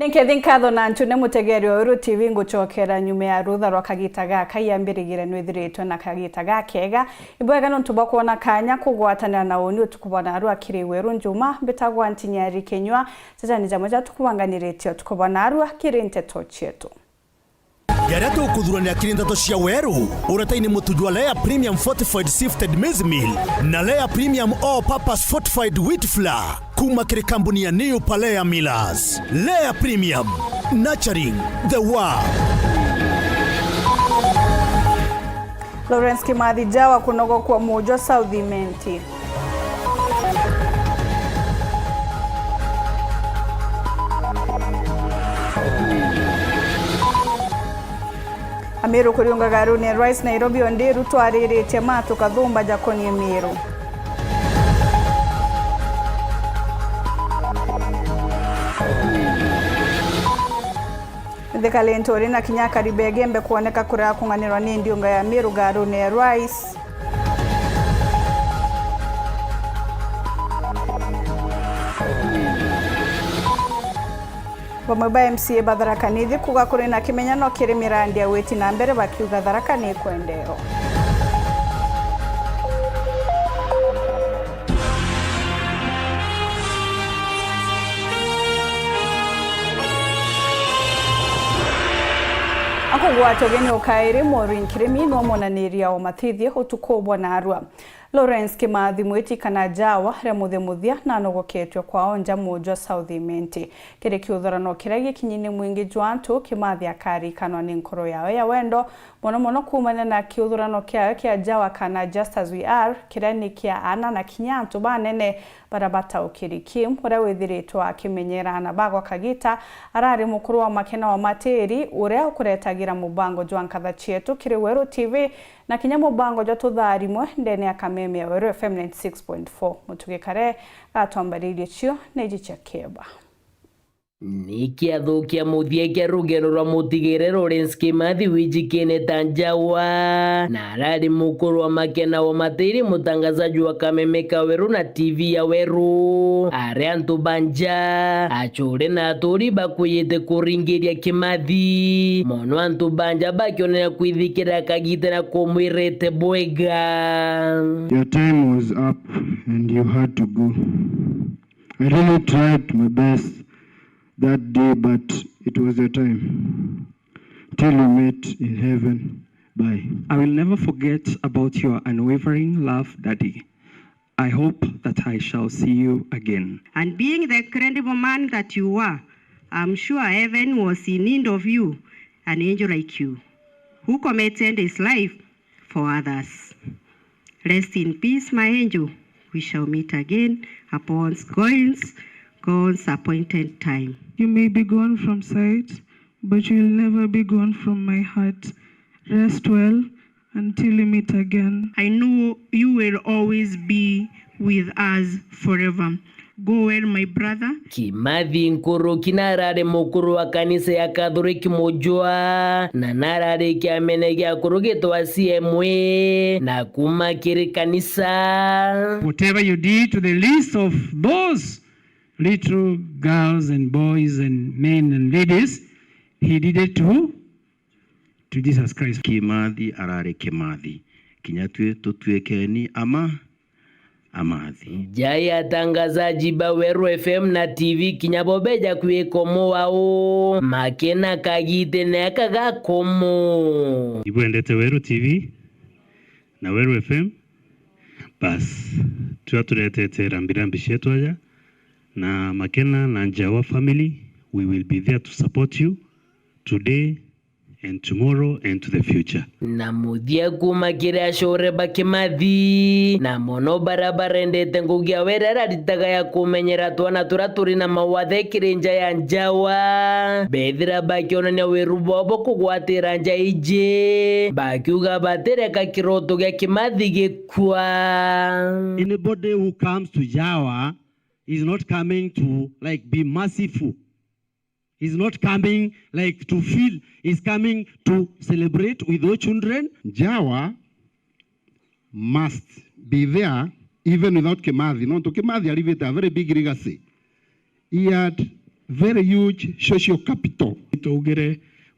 Nkethinkatho na ntune mutegeri wa Weru TV nguchokera nyume ya rutha rwa kagita gaka yambirigire nwithiritwe na kagita gakega ibwega no ntuba kuona kanya kugwatanira na woni utukubona aru akiri Weru Njumaa betagwa NTINYARI KINYUA tazani jamoja tukubanganiretio tukubona aru akiri nteto chetu Garato kuthurania kirindato cia Weru urataini mutujwa layer premium fortified sifted maize meal na layer premium all purpose fortified wheat flour kuma kiri kampuni ya New Palea Millers. Layer premium nurturing the world. Lawrence Kimathi jawa kunogo kwa mojo South Imwe. Amiru kuriunga garuni ya Rais Nairobi ondiru tuariri tematu kadhumba jakoni Amiru. Thekale ntori na kinyaka ribegembe kuoneka kura kunganirwa ni ndiunga ya Amiru garuni ya Rais. Bamwe MCA Batharakanithi kuga kuri na kimenyano kiri mirandi ya weti na mbere bakiuga Tharaka ni kwendero. Akugwato genyo kairi morin kirimi no monaniria o matithie utukobwa na arua. Lawrence Kimathi mwiti kana jawa remuthemuthia na nogoketwe kwa onja mojo South Imwe. Kire kiuthorano kiragi kinyini mwingi jwantu Kimathi akari kanwa ni nkoro yawe ya wendo mono kumana na kiuthorano kia jawa kana just as we are kirani kia ana na kinyantu banene barabata ukirikim ura withiritwa akimenyera na bagwa kagita arari mukuru wa makena wa materi urea ukuretagira mubango jwankatha chetu kiri Weru TV na kinya mubango jwa Thaa Imwe ndene ya kameme ya Weru FM 96.4 mutukikare atwambaririe cio nejicha keba Nikiathukia muthia kia rugero rwa mutigire Lawrence Kimathi wijikene tanjawa na arari mukuru wa makena wa matiri mutangazaji wa kamemeka Weru na TV ya Weru are antu banja achure na aturi bakuyete kuringiria Kimathi mono antu banja bakionera kwithikira kagita na kumwirete bwega. Your time was up and you had to go. I really tried my best that day, but it was your time. Till we met in heaven. Bye. I will never forget about your unwavering love, Daddy. I hope that I shall see you again. And being the credible man that you were, I'm sure heaven was in need of you, an angel like you, who committed his life for others. Rest in peace, my angel. We shall meet again upon God's appointed time. You may be gone from sight, but you will never be gone from my heart. Rest well until we meet again. I know you will always be with us forever. Go well, my brother. Kimathi nkuru kinarare mukuru wa kanisa ya Catholic mojwa na narare kiamene kia kurugitwa CMwe na kumakiri kanisa. Whatever you did to the least of those little girls and boys and men and ladies, he did it to Jesus Christ. Kimathi arare Kimathi kinyatwe tutuekeni ama amathi. Jaya tangazaji ba Weru FM na TV kinyabobeja kuikomo wao makena kagite na kagakomo. Ibwendete Weru TV na Weru FM bas tuatuletete rambirambi shetu aja na makena na Njawa family. We will be there to support you today and tomorrow and to the future. Na muthia kumakira ashore Kimathi na mono barabara ndete ngugia werera ritaga ya kumenyera twana turaturi na mawathe kirenja ya Njawa bethira bakionania Weru bobo kugwatira nja ije bakiuga batereka kiroto gya Kimathi gikwa. Anybody who comes to Njawa is not coming to like be merciful. He's not coming like to feel. He's coming to celebrate with your children. Njawa must be there even without Kimathi. No, to Kimathi arrived a very big legacy. He had very huge social capital.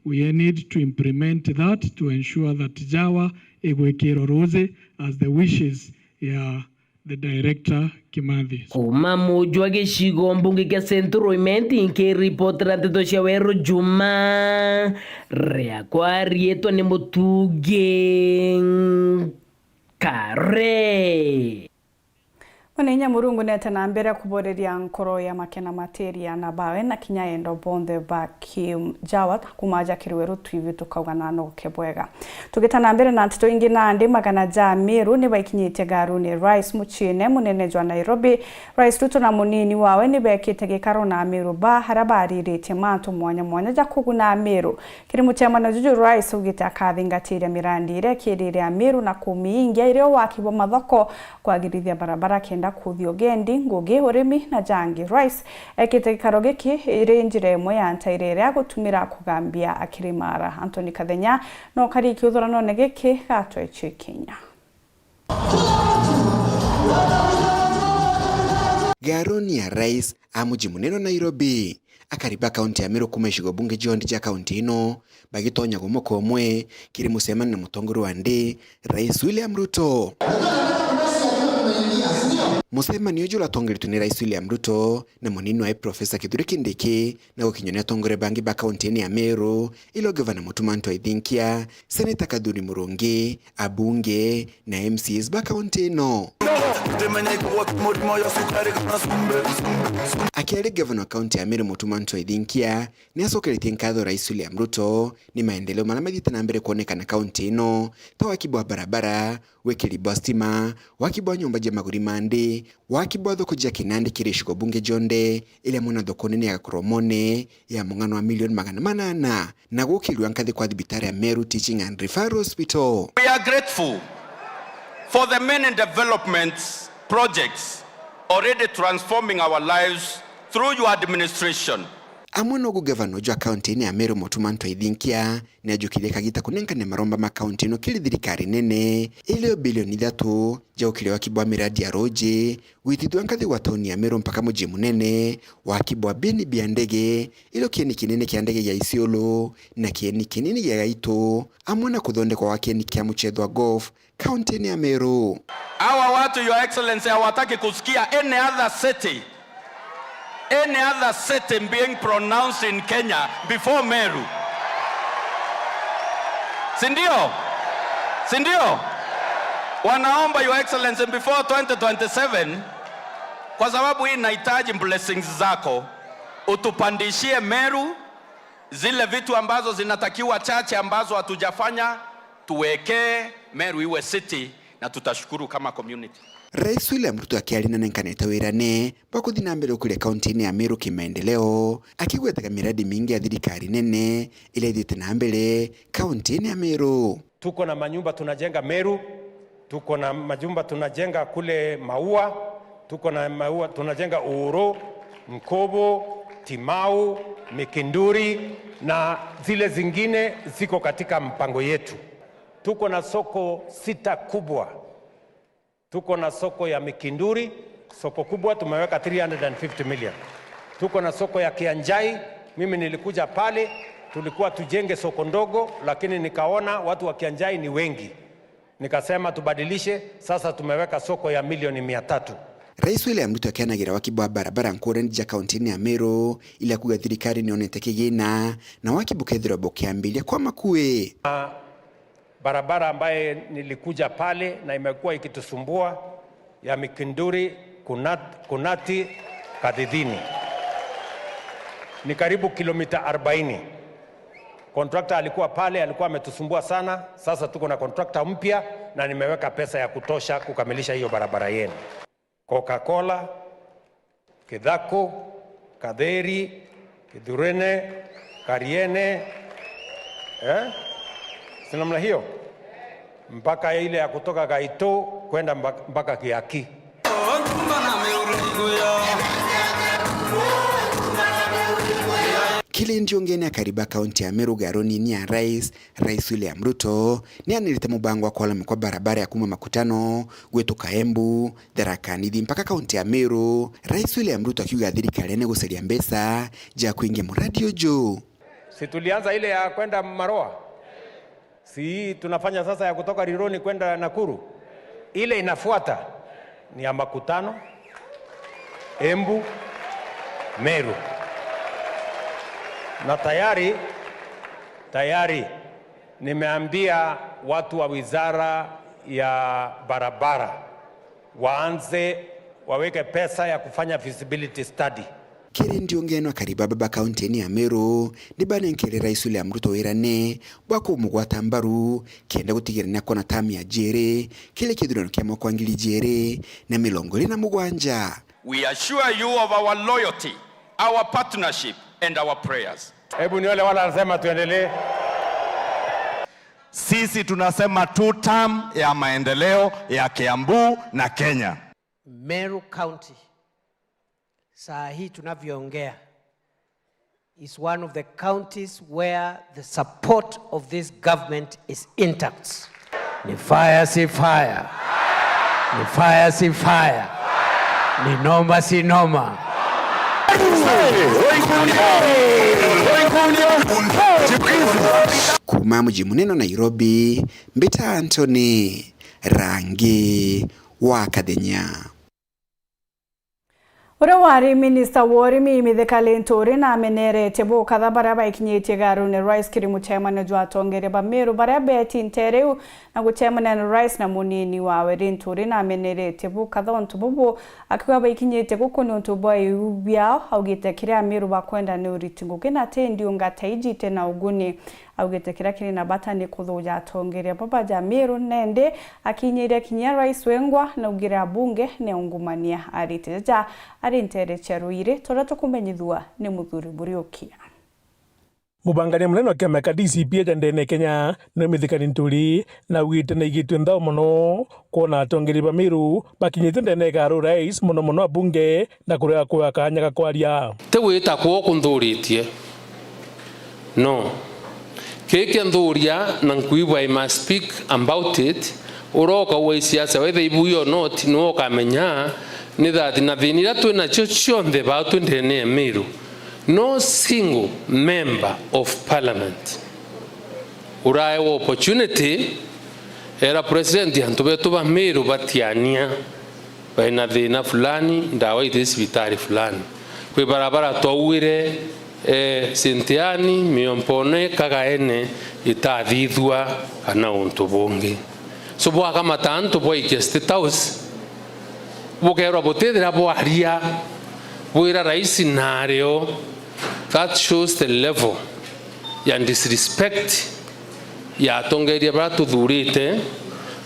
We need to implement that to ensure that Jawa igwekero rose as the wishes ya the director Kimathi. Kuma mujwa gishigo mbunge kia Central Imenti inke report ranteto cia Weru Njumaa rea kwa rieto ni mutuge kare. Mwenenya murungu nete na mbere kuboreria nkoro ya makena materia na bawe na kinya endo bonde baki Jawa kumaja kiriweru twivi tukauga no kebwega. Tugitana mbere na ntito ingi na andi magana ja Meru ni baikinyite garuni Rice Muchine munene jwa Nairobi. Rice Ruto na munini wawe ni bekite gikaro na Meru ba harabari rete mantu mwanya ja kuguna Meru. Kiri muchemano juju Rice ugita kathingatire mirandire kirire ya Meru na kumiingia ire wakibo mathoko kwagirithia barabara kenda kuthio gendi ngugi urimi na jangi. Rice ekite karoge ki ire njire imwe ya ntairere ya gutumira kugambia akirimara. Anthony Kathenya no kari kiuthurano negeki gatwe Kenya. Garoni ya Rice amuji muneno Nairobi akariba kaunti ya Meru kumeshigo bunge jondi ja kaunti ino bagitonya gomoko omwe kiri musemana na mutongoro wa ndi Rais William Ruto. Musemani ujula tongere ni Rais William Ruto na munini wa Professor Kithure Kindiki na ukinyonea tongore bangi ba kaunti ya Meru ilo Governor Njumaa Thaa Imwe, Senator Kaduri Murungi, abunge na MCs ba kaunti ino. Akiari Governor kaunti ya Meru Njumaa Thaa Imwe ni asokereti nkadho Rais William Ruto ni maendeleo malamadita na mbere kuonekana kaunti ino ta wakibwa barabara, wekilibwa stima, wakibwa nyumba ja maguri mandi, wakibwa thoko ja Kinandi kirishiko bunge jonde ile muna thoko nene ya Koromone ya mungano wa milioni 800 na gukilwa nkathi kwa thibitari ya Meru Teaching and Referral Hospital. We are grateful for the many development projects already transforming our lives through your administration. Amono Governor jwa kaunti ya Meru Njumaa Thaa Imwe ni ajukile kagita kunenkane maromba ma kaunti no kili thirikari nene ile bilioni 3 ja ukile wakibwa miradi ya roje witithwa nkathi wa tauni ya Meru mpaka muji munene wakibwa beni bia ndege ilo kieni kinene kia ndege ya Isiolo na kieni kinene ya Gaito amona kuthonde kwa wakieni kia muchethwa golf kaunti ya Meru. Hawa watu your excellency hawataki kusikia any other city being pronounced in Kenya before Meru. Sindio? Wanaomba your excellency before 2027 kwa sababu hii inahitaji blessings zako utupandishie Meru zile vitu ambazo zinatakiwa chache ambazo hatujafanya tuwekee Meru iwe city na tutashukuru kama community. Rais William Ruto akialina nenkaneta wirane bakuthina mbere kule kaunti ya Meru kimaendeleo akigwetaga miradi mingi ya thirikari nene ile ithite na mbere kaunti ya Meru. Tuko na manyumba tunajenga Meru, tuko na majumba tunajenga kule Maua, tuko na Maua tunajenga Uro, Mkobo, Timau, Mikinduri na zile zingine ziko katika mpango yetu. Tuko na soko 6 kubwa. Tuko na soko ya Mikinduri, soko kubwa tumeweka 350 million. Tuko na soko ya Kianjai, mimi nilikuja pale, tulikuwa tujenge soko ndogo, lakini nikaona watu wa Kianjai ni wengi. Nikasema tubadilishe, sasa tumeweka soko ya milioni 300. Rais William Ruto akianagira wakibwa barabara nkore ja kaunti ya Meru ila kuga thirikari nionete kigina na wakibukethira bokiambilia kwa makue. Barabara ambaye nilikuja pale na imekuwa ikitusumbua ya Mikinduri Kunati Kadhidhini ni karibu kilomita 40. Contractor alikuwa pale, alikuwa ametusumbua sana. Sasa tuko na contractor mpya na nimeweka pesa ya kutosha kukamilisha hiyo barabara yenu. Coca-Cola, Kidhako, Kadheri, Kidurene, Kariene, sinamla hiyo mpaka ile ya kutoka Gaito kwenda mpaka Kiaki. Kile ndiongeni akariba kaunti ya Meru garoni ni ya Rais William Ruto ni anirite mubango kwa kwa barabara ya kuma makutano gwetu Kaembu Tharakanithi mpaka kaunti ya Meru. Rais William Ruto akiuga thirikari ne guceria mbesa ja kuingia muradi ujo. Si tulianza ile ya kwenda Maroa, si tunafanya sasa ya kutoka Rironi kwenda Nakuru. Ile inafuata ni ya makutano Embu Meru. Na tayari nimeambia watu wa wizara ya barabara waanze waweke pesa ya kufanya feasibility study. Kiri ndiongeno akariba baba kaunti ni ya Meru nibane nkele Rais William Ruto wirane bwako mugwata mbaru kenda gutigirana kona tami ya jere kile kidurano kya mwangili jere na milongole na mugwanja. We assure you of our loyalty, our partnership and our prayers. Hebu ni wale wanasema tuendelee. Sisi tunasema 2 term ya maendeleo ya Kiambu na Kenya. Meru County saa hii tunavyoongea is one of the counties where the support of this government is intact. Ni fire si fire. Ni fire si fire. Ni noma si noma. Kuma mji munene Nairobi, Mbita Anthony, Rangi wa Kadenya. Wari Minister Worimi Mithekale Nturi na amenerete bo katha baraba ikinyetie garune Rais Kirimu Chairman Njumaa Thaa ba Meru baraba etintereu na guchairman Rais na munini wa Weru Nturi na amenerete bo katha onto bobo akiwa ba ikinyetie gukuni onto boy ubiao augite kire Meru bakwenda ne uritingo kena tendi ungata ijite na uguni augite kira kiri na batani kuthuja Thaa baba ja Meru nende akinyire kinya Rais wengwa na ugira bunge ne ungumania ariteja arintere charuire torato kumenyithua ni muthuri buriokia. Mubangania munene kemeka DCP ndene Kenya no Mithikali Nturi na wite na igitwe ndao muno kona Thaa ba Meru bakinyite ndene garu Rais muno abunge na kuria kwa kanya kwaria te wita ko kunthuritie no keke nthuria na nkuiwa I must speak about it uroka wa siasa whether ibuyo not no kamenya ni that na vinira twina chochonde ba twendene Meru. No single member of parliament urae opportunity era president antubetu ba Meru batiania baina thina fulani ndawa ithisibitari fulani kwi barabara twawire Sintiani miompone kagaene itathithwa kana untu bungi so bwa kama tanto boy ke State House bukero botedera bwaria bwira Rais nario. That shows the level ya disrespect ya tongeria batuthurite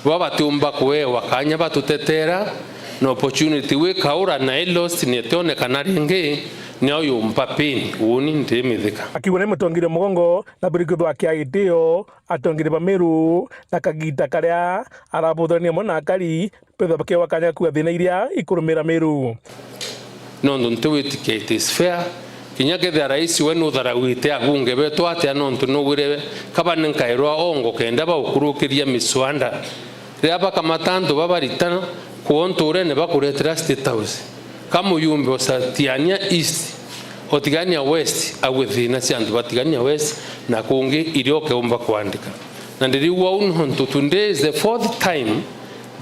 baba tumba kwe wakanya batutetera no opportunity we kaura na lost ni tone kanaringe ni oyo mpapini uni ndimithika akiwone mutongire mugongo na birigitho akiagitio Thaa ba Meru na kagita karia arabuthania mona akari petho bakewa kanya ku thina iria ikurumira Meru no ntwitike it is fair kinyake the Rais wenu tharawite abunge beto ate anontu no wire kabane nkairwa ongo kenda ba ukurukiria miswanda riaba kama tanto babaritana kuonture ne bakuretera State House kama yumbe osatiania East otigania West awithina siandu batigania West na kungi irioke umba kuandika na ndiriwa unhontu today is the 4th time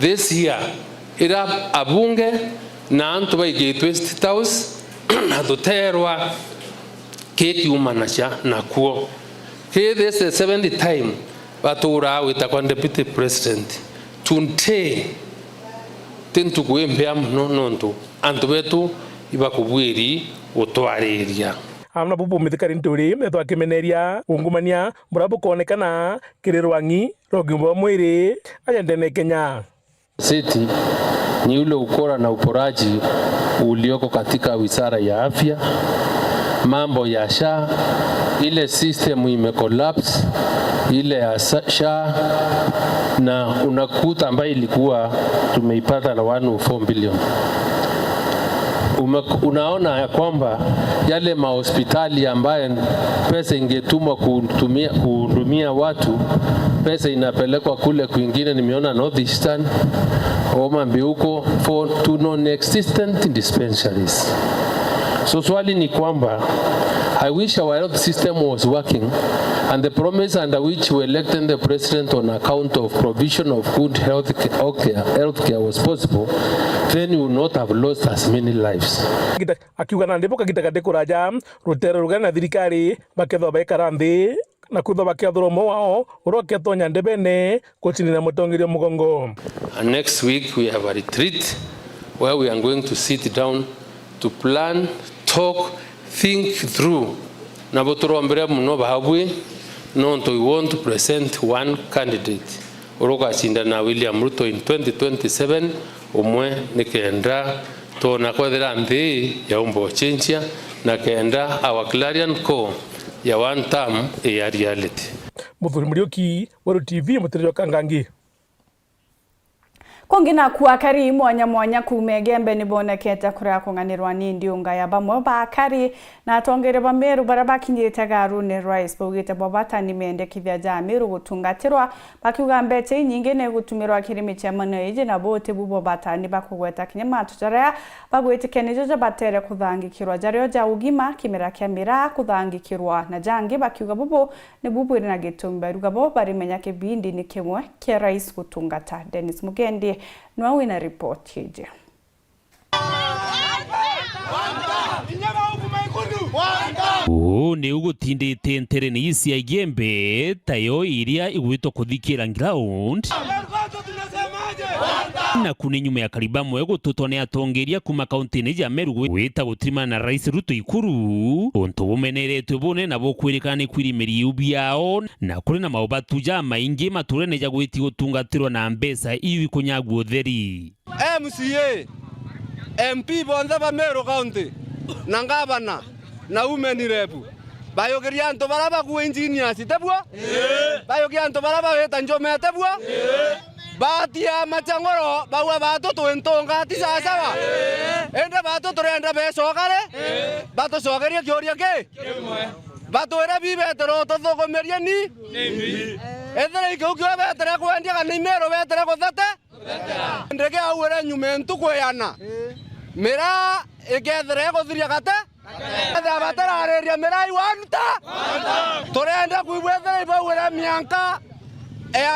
this year ira abunge na antu baigitwe State House na tuterwa keki umanasha na kuo this is the 7th time batura wita kwa deputy president tunte tentu kuembea mno nonto antu betu ibakubwiri utwariria amna bubu Mithikali Nturi metwa kimeneria ungumania murabu kuonekana kirirwangi rogimbo mwiri ajendene Kenya City ni ule ukora na uporaji ulioko katika wizara ya afya, mambo ya SHA, ile system imecollapse, ile ya SHA na unakuta ambayo ilikuwa tumeipata na 104 billion. unaona ya kwamba yale mahospitali ambayo pesa ingetumwa kuhudumia watu, pesa inapelekwa kule kwingine. Nimeona North Eastern, Homabay huko to non-existent dispensaries. So swali ni kwamba I wish our health system was working, and the promise under which we elected the president on account of provision of good healthcare was possible, then we would not have lost as many lives. Akiuga na ndipo kagitagate kuraja rutero rugana na thirikari baketho baikara nthi na kutho bakiathoromo wao uroketwo nyandebene kucinira mutongerio mugongo. And next week we have a retreat where we are going to sit down to plan, talk, think through. Na botorombere muno bahabwe nonto we want to present one candidate uroka chinda na William Ruto in 2027 umwe nikenda to na kwethera nthi ya umbo chenchia na kenda our clarion call ya one term ya reality. Muthuri Muriuki, Weru TV, Mutiriro Kangangi. Kongina kuakari mwanya kumegembe nibonekete kuria kunganirwa nindi unga ya bamwe bakari na tongere bameru barabakinyite garu ne rice bogite bobata nimendekithia jamiru gutungatirwa bakiuga mbete nyingi ne gutumirwa kirimi cha mano ije na bote bubo bata ni bakugweta kinyama tutarea bagwete kenejo batere kuthangikirwa jario ja ugima kimera kya mira kuthangikirwa na jangi bakiuga bubo ne bubu na gitumba rugabo bari menya kibindi ni kimwe kya rice gutungata. Dennis Mugendi Nwawina report hije. Ni ugutindite ntereni isi ya igembe tayo iria igwito kuthikira ground na kuni nyuma ya kariba mwego tutone atongeria kuma kaunti ya Meru wita gutrima na Rais Ruto ikuru onto bumeneretwe bone nabo kwerekana kwirimiri ubyao na kuri na maubatu ja maingi maturene ja gwiti gutungatirwa na mbesa iwi kunyagwo theri MCA MP bonza ba Meru county na ngabana na umeni repu bayogeria nto baraba ku engineers tebwa bayogeria nto baraba weta Njumaa tebwa batia machangoro bawa bato to entonga tisasawa ende bato torenda besogare bato sogeria kyoria ke bato era bibetero to thogomeria ni ethera ikogyo betera kwendia kana imero betera gothate ndege awere nyumentu kweyana mira egethera gothiria gate Ada batara areria mira iwanuta torenda kuibwethera ibawere mianka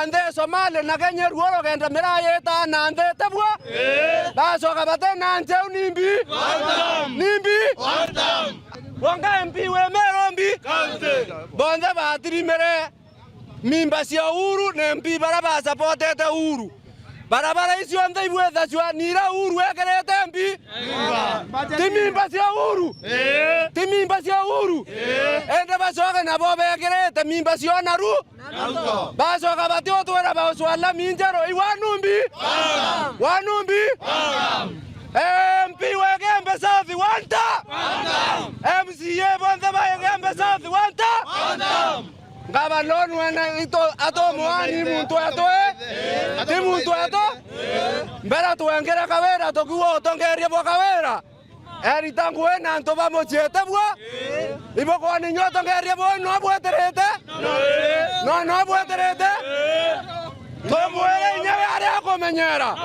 ande Somali na Kenya ruoro genda mira yeta na ande tebwa basoka bate na njeu nimbi wanga MP we merombi bonde batiri mere mimba cia uru na MP baraba supportete uru barabara icio nthe ibwetha cia nira uru ekerete MP timimba cia uru ende basoka na bobe ekerete mimba cia naru basoka batio twera baswala minjero iwanumbi MP wegembe safi wanta MCA bonde wegembe safi wanta ngaba lonu wana ito ato mwani muntu atoe ti muntu ato mbera tuengera kawera tokuo tongeria bwa kawera eri tangu ena nto bamochiete bwa ibo kwa ni nyoto ngeria bwa no bweterete no bweterete tomwele inyawe ari akomenyera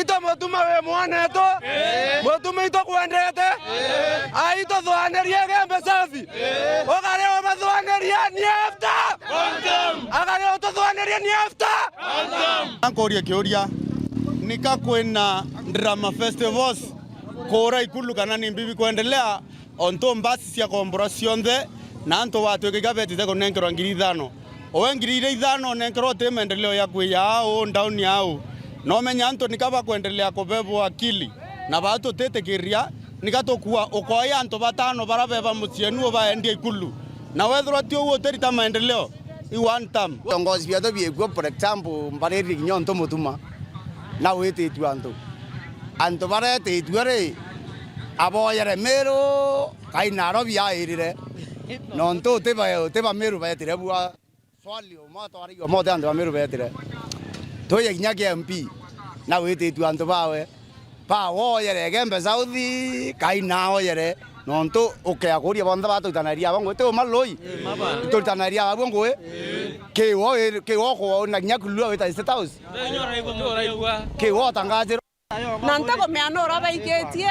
ito motuma we mwana eto motuma ito kuendete aito thwanerie gembe safi ogare o mathwaneria ni after ankoria kioria nika kwena drama festivals kora ikulu kana ni bibi kuendelea onto mbasi cia kombora cionthe na anto watu ikigabetite kunenkerwa ngiri 5 owe ngiri 5 nenkerwa te maendeleo ya kuya au down yao no menya anto nikaba kuendelea kubebwa akili na batu tetekiria nikatokuwa okoya anto batano barabeba mucienu baendia ikulu na wethro ti uwo terita maendeleo I one term ongozi bia to biegwo for example mbareri nyonto mutuma na wete tu anto barete tuare aboyere mero kainaro bia irire nonto te ba mero ba tire bua swali o mato ari o mote ando mero ba tire toye kinyake MP na wete tu anto bawe pa wo yere gembe Saudi kaina o yere nonto okeagoria bonda batutanaria bongo te o maloi tutanaria bongo ke wo ko na nyakulua weta State House ke wo tangaje nante ko meano roba iketie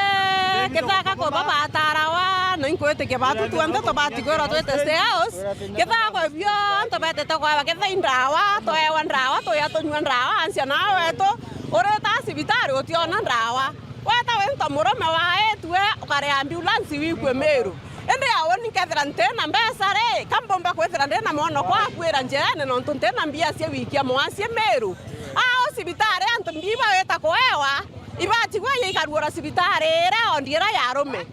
ketaka ko baba tarawa no inkwete ke batu tuante to batigoro to State House ketaka ko bio to bete to kwa ke indrawa to e wandrawa to ya to nwandrawa ansia na weto oreta sibitari otiona ndrawa wata wento murome wa etwe okare ambulance wikwe Meru ende awoni kethirante na mbesare kambomba kwethirante na mono kwa kwira njerane no ntunte na mbia cia wikia mwasie Meru sibitari antu mbiba weta koewa ibati kwa yikarura sibitari era ondira ya arome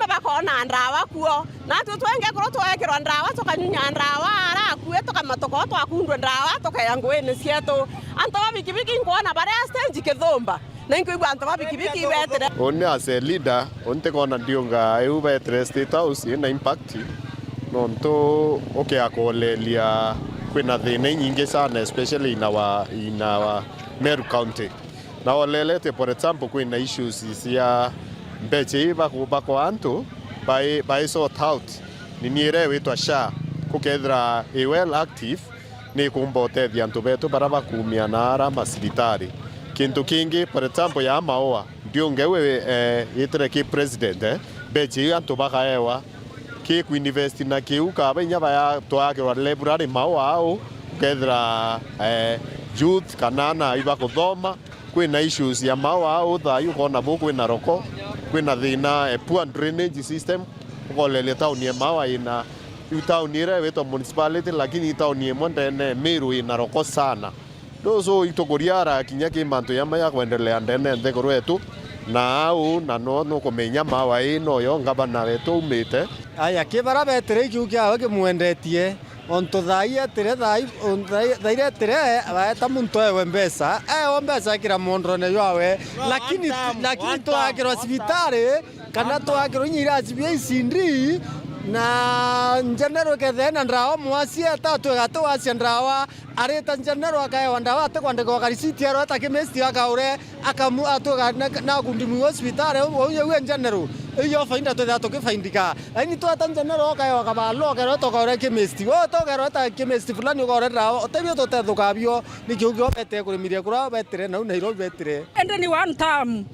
bakona ndrawa kuo na tutwenge kuro twekirwa ndrawa tukanyunya ndrawa ara kuwe tukamatoko twakundwa ndrawa tukayangwene sietu anto babikibiki ngona bare stage kithumba na inkuigwa anto babikibiki betere onne as a leader onte kona ndionga eu betere State House ina impact nonto akolelia kwina thina nyingi sana especially in our Meru County na olelete for example kwina issues cia mbeche bako antu by sort out niniere wetwa sha kukethra well active ni kumbote diantu betu baraba kumia na ara masibitari kintu kingi for example ya maoa ndio ngewe itere ki president beche antu bakaewa ki university na kiuka benya baya twake library maoa au kukethra youth kanana iba kuthoma kwina issues ya maoa au thayu kona buku na roko kwina thina poor drainage system kolele town ya maoa ina town ire weto municipality lakini town ye mondene Meru ina roko sana dozo itogoriara kinyake manto ya maya kuendelea ndene ndegoro yetu na au na no komenya maoa ino yo ngabana wetu umite aya kibara betere kiukia wake muendetie onto thaia tere thaire tere abaeta muntu ewe mbesa mbesa kira mondro ne yawe lakini twakirwa sibitari kana twakirwa nyira sibia isindri na njenero kethena ndrawa mwasia tatu gato asia ndrawa areta njenero akaewa ndawa te kwandika karisiti aro ta kemesti akaure akamu atoga na kundimu hospital uye njenero iyo fainda to dato ke faindika ani to ata njenero akaewa kabalo kero to kaure kemesti to kero ta kemesti fulani okaure ndawa otebio to te thukabio nikiugio bete kurimiria kura betere na Nairobi betere ende ni one time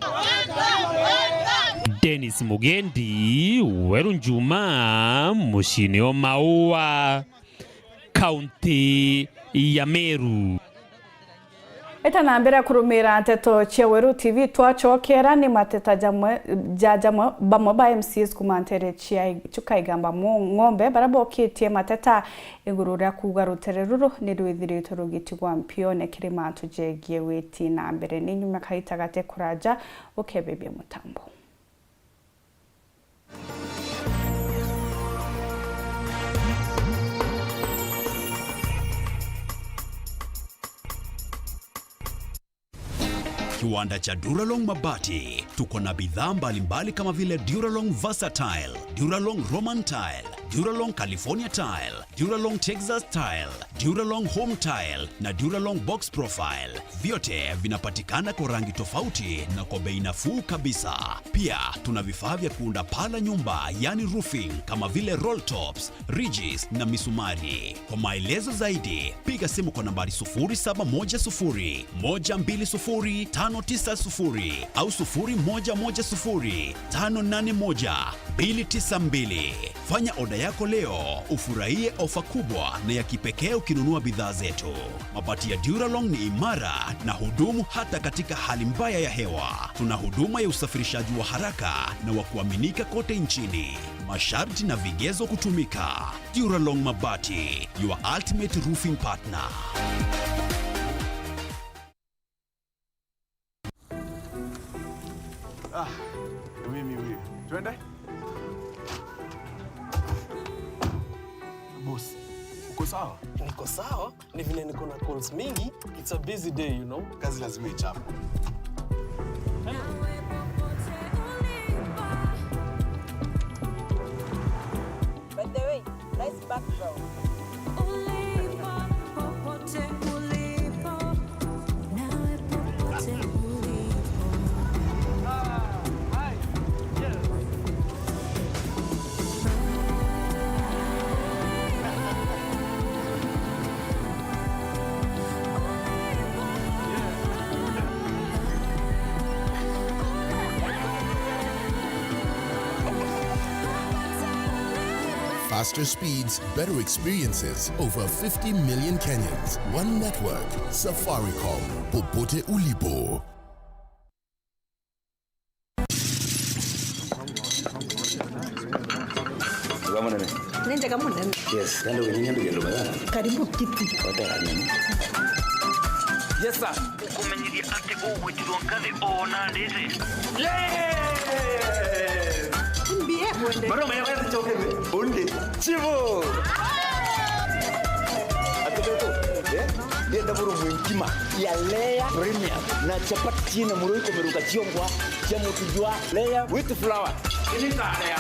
Dennis Mugendi, Weru Njumaa, mushini o Maua, County ya Meru. Etana mbere kurumira nteto cia Weru TV twachokera ni mateta jamwe bamwe ba MCs kumantere cia chukaigamba ng'ombe barabokitie mateta igurura kuga rutereruru ni rwithirito rugitigwa mpione kirima tujegie witi na mbere ni nyuma kaita gate kuraja ukebebye mutambo. Kiwanda cha Duralong Mabati, tuko na bidhaa mbalimbali kama vile Duralong Versatile, Duralong Roman Tile, Duralong California Tile, Duralong Texas Tile, Duralong Home Tile na Duralong Box Profile. Vyote vinapatikana kwa rangi tofauti na kwa bei nafuu kabisa. Pia tuna vifaa vya kuunda paa la nyumba, yani roofing, kama vile roll tops, ridges na misumari. Kwa maelezo zaidi, piga simu kwa nambari 0710 120 590 au 0110 581 292. Fanya oda yako leo, ufurahie ofa kubwa na ya kipekee ukinunua bidhaa zetu. Mabati ya Duralong ni imara na hudumu hata katika hali mbaya ya hewa. Tuna huduma ya usafirishaji wa haraka na wa kuaminika kote nchini. Masharti na vigezo kutumika. Duralong Mabati, your ultimate roofing partner. Mimi twende. Boss, uko sawa? Niko sawa, ni vile niko na calls mingi. It's a busy day, you know. Kazi lazima ichape. By the way, nice background. Faster speeds, better experiences. Over 50 million Kenyans. One network. Safaricom. Popote ulipo. Nende kama nani? Yes, ndio wenyewe ndio bada. Karibu kiti. Yes sir. Ukumenyiria ate ogwetirwo ngathi ona ndizi. Mbie mwende. Baro mwenye kwa choke onde. Chivo. Atoto. Dia daburu mwinkima ya Leia Premium na chapati na muroiko meruka chiongwa cha mutujwa Leia with flour. Ini tarea.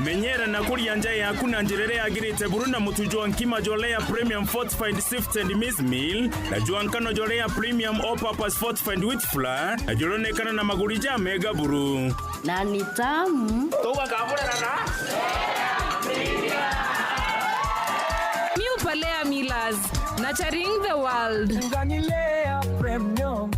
Menyera na kuria njai yaku na njirere agirite buru na mutujwa nkima jolea premium fortified sifted maize meal na juankano jolea premium all purpose fortified wheat flour na jolonekana na magurija mega buru Na ni tamu. Toka kabura na New Palea Millers, nurturing the world. Nganilea premium.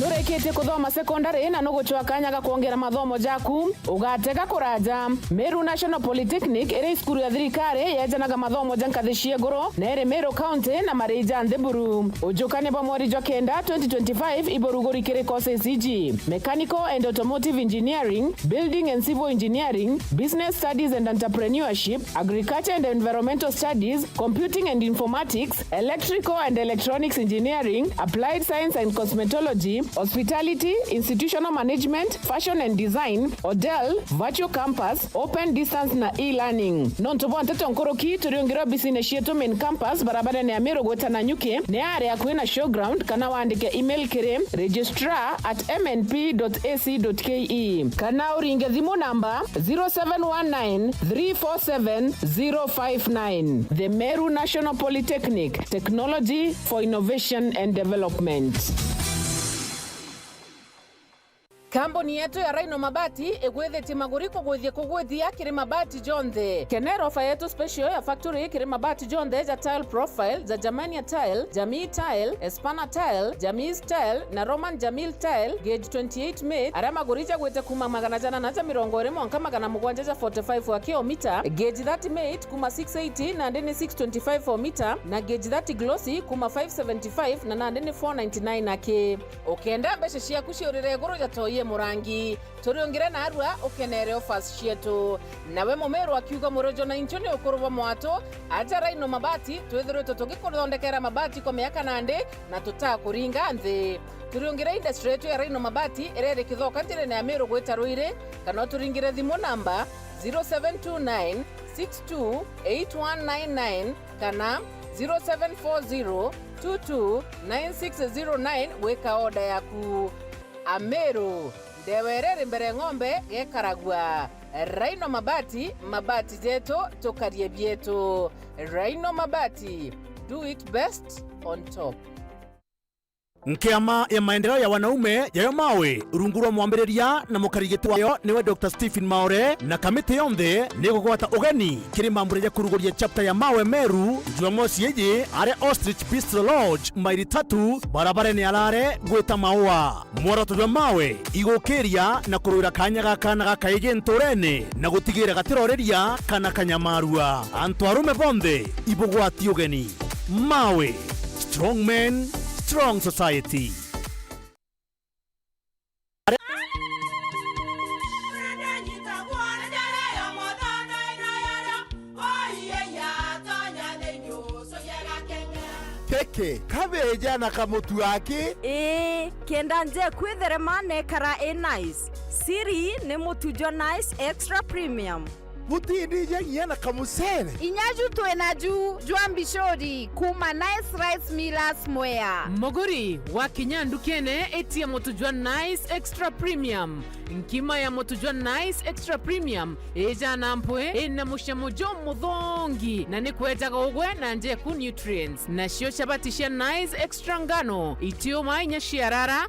Nurekete kuthoma secondary na nuguchwa kanya ga kuongera mathomo jaku ugatega kuraja Meru National Polytechnic ere skuru ya thirikari yejanaga mathomo jankathi cieguru na ere Meru County na marija Nthiburu ujukane pa mweri jwa kenda 2025 iborugori kire courses iji Mechanical and Automotive Engineering, Building and Civil Engineering, Business Studies and Entrepreneurship, Agriculture and Environmental Studies, Computing and Informatics, Electrical and Electronics Engineering, Applied Science and Cosmetology, Hospitality, Institutional Management, Fashion and Design, Hotel, Virtual Campus, Open Distance na e-learning. Nontobo nteto nkoroki turiongira business yetu main campus barabara ne Amero gweta na nyuke ne area kwena showground kana waandike email kire registrar@mnp.ac.ke kana uringe thimu namba 0719 347 059. The Meru National Polytechnic, Technology for Innovation and Development. Kamboni yetu ya Raino Mabati egwethete maguriko gwethie kugwethia kire mabati jonthe. Kenero ofa yetu special ya factory kire mabati jonthe za tile profile za Germania tile, Jamii tile, Espana tile, Jamii tile na Roman Jamil tile gauge 28 made. Ara magurija gwete kuma magana jana na 120 magana mugwanja za 45 wa kilomita, gauge 30 made kuma 680 na ndeni 625 for meter na gauge 30 glossy kuma 575 na ndeni 499 ake. Okenda beshe shia kushorere goro ya toye murangi turiongire na arua ukenere offers cietu nawe mumeru akiuga murojo na inchoni ukuruba mwato aja Raino Mabati twethirwe tugikuthondekera mabati kwa miaka nande na tutakuringa nthi turiongire industry yetu ya Raino Mabati erere kithoka njire na Amero gweta Ruire kana turingire thimu namba 0729 628199 kana 0740 229609 weka order yaku. Amero ndewerere mbere ng'ombe gekaragwa. Raino Mabati, mabati jeto tokarie bieto. Raino Mabati, do it best on top. Nkiama ya maendeleo ya wanaume yayo mawe urungurwa mwambiriria na mukarigitwa wayo niwe Dr. Stephen Maore na kamiti yonthe ni gugwata ugeni kiri mambureja kuruguria chapter ya mawe Meru Jumamosi yeje are Ostrich Bistro Lodge maili 3 barabara ni alare gwita maua mworoto jwa mawe igukiria na kurura kanya gakana gakaige nturene na gutigira gatiroreria kana kanyamarua antu arume bonthe ibugwati ugeni mawe strong men strong society. Peke kabeja na kamutu wake kenda nje kwitherema nekara nice siri ni mutujo nice extra premium mutindi nyangia na kamusere inyaju twenaju jwambishori kuma nice rice millers mwea moguri wa kinyandu kene etia motujwa nice extra premium nkima ya motujwa nice extra premium eja nampwe ena mushamujo muthongi na nikwetaga ugwe na nje ku nutrients na shio shabatisha nice extra ngano itio mainya shiarara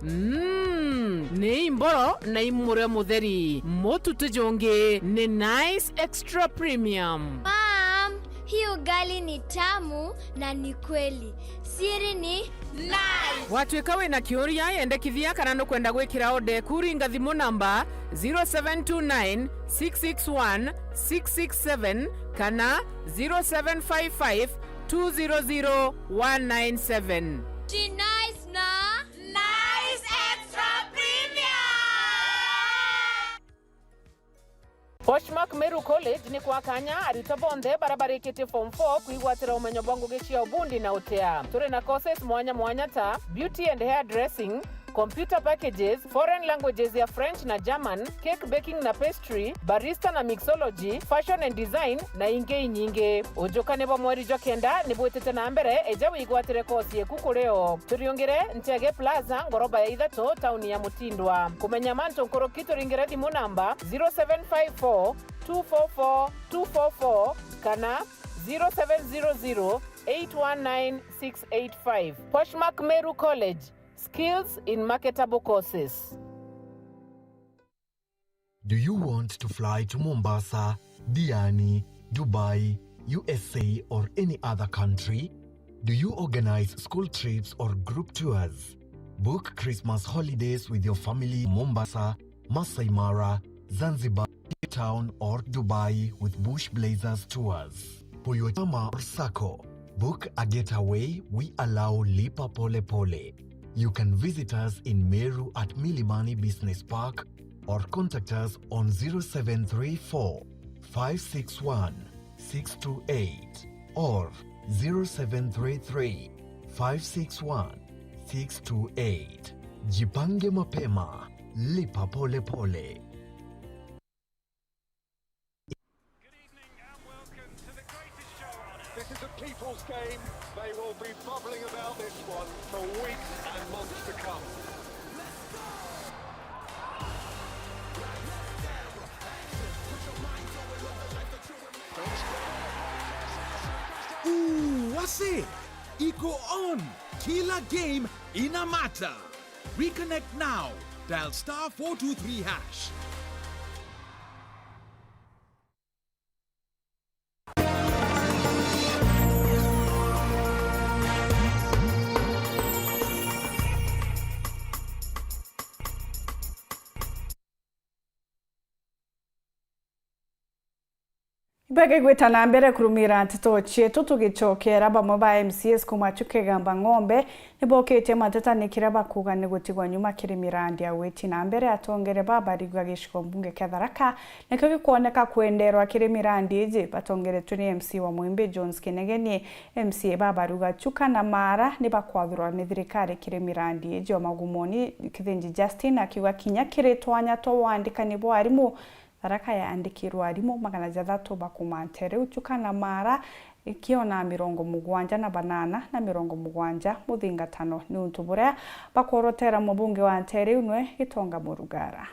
ni imboro na imure mutheri motu tujonge ni nice extra premium. Mom, hiyo ugali ni tamu na ni kweli. Siri ni nice. Watwikawe na kiuria yendekithia kana no kwenda gwikira ode kuringa thimu namba 0729 661 667 kana 0755 200 197. She nice na nice extra premium. Poshmark Meru College ni kwa kanya arito bonde barabara kiti form 4 kuigwatira umenyo bongo gishia ubundi na utea. Turi na courses mwanya ta beauty and hair dressing, computer packages, foreign languages ya French na German, cake baking na pastry, barista na mixology, fashion and design na inge nyinge. Ujukane bo mweri jokenda ni bwetete na mbere eja wigwatire course ye kukureo. Turiongere Ntege Plaza ngoroba ya Idhato town ya Mutindwa. Kumenya manto nkoro kitu ringere dimu namba 0754 244 244 kana 0700 819 685. Poshmark Meru College. Skills in marketable courses. Do you want to fly to Mombasa, Diani, Dubai, USA, or any other country? Do you organize school trips or group tours? Book Christmas holidays with your family in Mombasa, Masai Mara, Zanzibar, Cape Town, or Dubai with Bush Blazers tours. For your chama or sako, book a getaway. We allow Lipa Pole Pole. You can visit us in Meru at Milimani Business Park or contact us on 0734 561 628 or 0733 561 628. Jipange mapema, lipa pole pole. This is a people's game. They will be bubbling about this one for weeks and months to come. Ooh, what's it? Iko on. Kila game inamata. Reconnect now. Dial *423#. Bage gweta na mbere kurumira ntito chetu tugicokera bamwe ba MCS kumachuke gamba ng'ombe nibokete matata nikira bakuga negutigwa nyuma kiri mirandi ya weti na mbere atongere babarigwa gishiko mbunge katharaka nekyo gikuoneka kwenderwa kiri mirandi iji batongere tuni MC wa Mwimbe Jones Kinegeni MC babaruga chuka na mara nibakwagirwa ni thirikari kiri mirandi iji wa magumoni kithinji Justin akiwa kinya kiri twanya to wandika nibo arimu Tharaka ya andikirwa arimu magana jathatu bakumantere uchuka na mara ikiona 70 na banana na 70 muthingatano ni untuburea bakorotera mubunge wa Ntere Imwe Gitonga Murugara.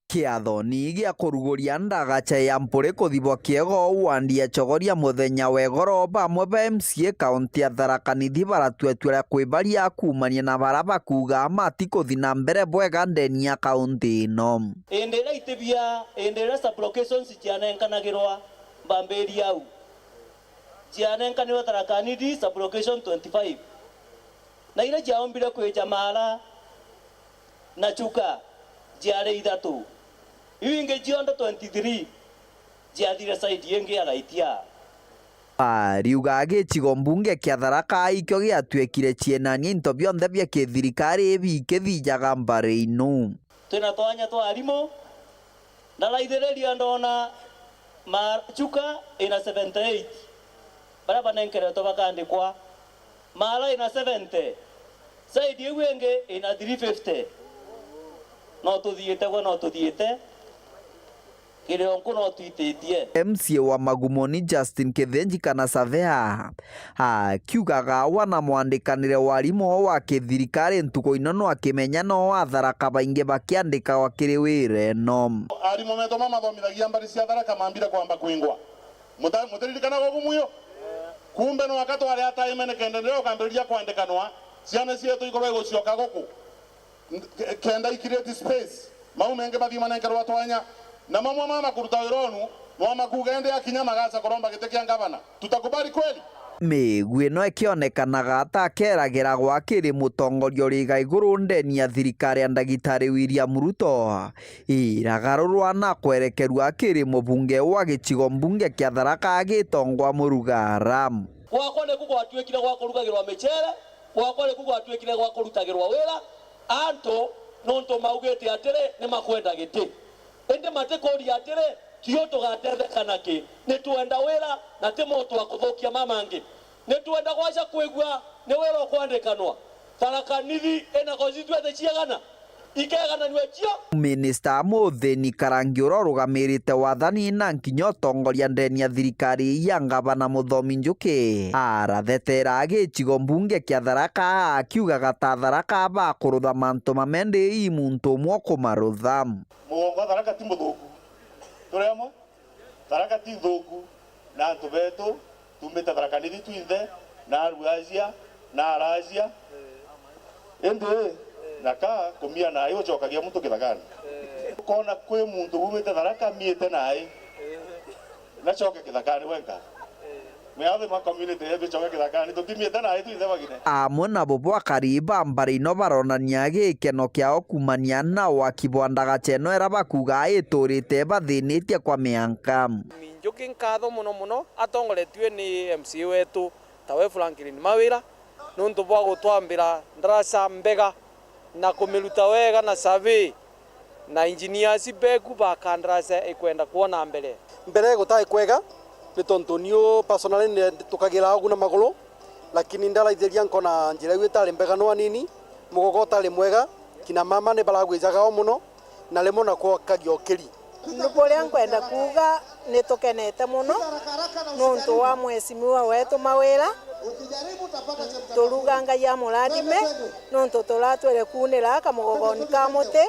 Kiatho ni gia kuruguria ndagacha ya mpure kuthibwa kiego wandia chogoria muthenya wegoro bamwe ba MCA kaunti ya Tharaka nithi baratwetwera kwibaria kumania na baraba kuga mati kuthina mbere bwega ndeni ya kaunti ino endera itebia endera sublocations cianenkanagirwa mbamberi au cianenkanirwa Tharaka nithi sublocation 25 na ira jaombire kweja mara na chuka jare idatu iwinge jiondo 23 jiathire side yenge agaitia riuga agichigo mbunge kia Tharaka ikyo giatwekire cienania into bionthe bia kithirikari bikithijaga mbare inu twina twanya twa arimo na raithiriria ndona machuka ina 78 baraba nenkere to bakandikwa mara ina 70 side yenge ina 350 no tuthiete gwa no tuthiete kire onko no tuitetie MCA wa Magumoni Justin Kithenji kana Savea kiugaga wana mwandikanire warimo wa kithirikari ntuko inono akimenya no Tharaka bainge bakiandika wakiri wire no arimo metoma mathomithagia mbari cia Tharaka mambire kwamba kwingwa mutiririkana go gumuyo kumbe no akato ari Thaa Imwe nekende ndio kambiria kwandikanwa ciana cietu ikorwe gucioka guku kenda create space mau menge bathima nengerwa twanya na mamwe mama kuruta wironu Mwama kugende ya kinya magaca koromba gitekia ngavana. Tutakubali kweli? Mĩguĩ no ĩkĩonekanaga atakeragira gwakĩrĩ mũtongoria ũrĩ igũrũ ndeni ya thirikari ya Ndagĩtarĩ William Ruto iragarũrwa na kwerekerwa akĩrĩ mũbunge wa gĩcigo mbunge kĩa Tharaka agĩtongwa Mũrugara. Gwakwa nĩ gũgwatuĩkire gwa kũrugagĩrwa mĩcere, gwakwa nĩ gũgwatuĩkire gwa kũrutagĩrwa wĩra, anto nonto maugĩte atĩrĩ nĩ makwenda gĩtĩ. Ĩndĩ matĩkũria atĩrĩ tiyo tũgatethekana kĩ, nĩ twenda wĩra na timo twakũthũkia mamangi, nĩ twenda gwaca kwĩgua nĩ wĩra ũkwandĩkanwa. Tharaka nithi ĩna constituency ciagana ikegana nĩwetio. Minista Mũthĩni Karangi ũrĩa ũrũgamĩrĩte wathani na nginya ũtongoria ndeni ya thirikari ya ngavana Mũthomi Njũkĩ arathetera gĩcigo mbunge kĩa Tharaka akiugaga ta Tharaka bakũrũtha manto mamendĩ muntu ũmwe kũmarũtha. Mũgongo Tharaka ti mũthũku. Turemo Tharaka ti thũku na antu betu tumĩte Tharaka nithi twinthe na Aruasia na Arasia. Ende naka kumia na ayo chokagia mtu kithagani. Kona kwe muntu umĩte Tharaka miete nae. Na choke kithagani wenka. Meave ma community yetu choke kithagani tukimiete nae twinthe bagine. Amwe na bobo akariba mbari no baronania gĩkeno kĩao kumania na wakibwandaga cheno era bakuga ĩtũrĩte bathĩnĩtie kwa mĩanka. Njũkĩ nkatho muno atongoretwe ni MC wetu tawe Franklin Mawĩra nuntu bwa gũtwambĩra ndarasa mbega na kũmĩruta wega na survey na engineers beku bakandarasa ikwenda kuona mbere gũtarĩ kwega nĩ tondu niũ personally nĩ tukagira ũgu na magũrũ lakini ndaraithĩria nkona njĩra iu ĩtarĩ mbega no anini mũgogo ũtarĩ mwega kina mama nĩ baragwĩjaga mũno na rĩmwe na kwakagio kĩri. Nũbũrĩa nkwenda kuga nĩ tũkenete mũno nũntũ wa mwecimiwa wetu Mawĩra tũruga Ngai amũrathime nũntũ tũratwĩre kunĩra kamũgogoni ka mũtĩ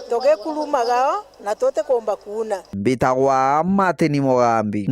tũgĩkurumagao na tũtĩ kũmba kuna. Mbitagwa Martin Mugambi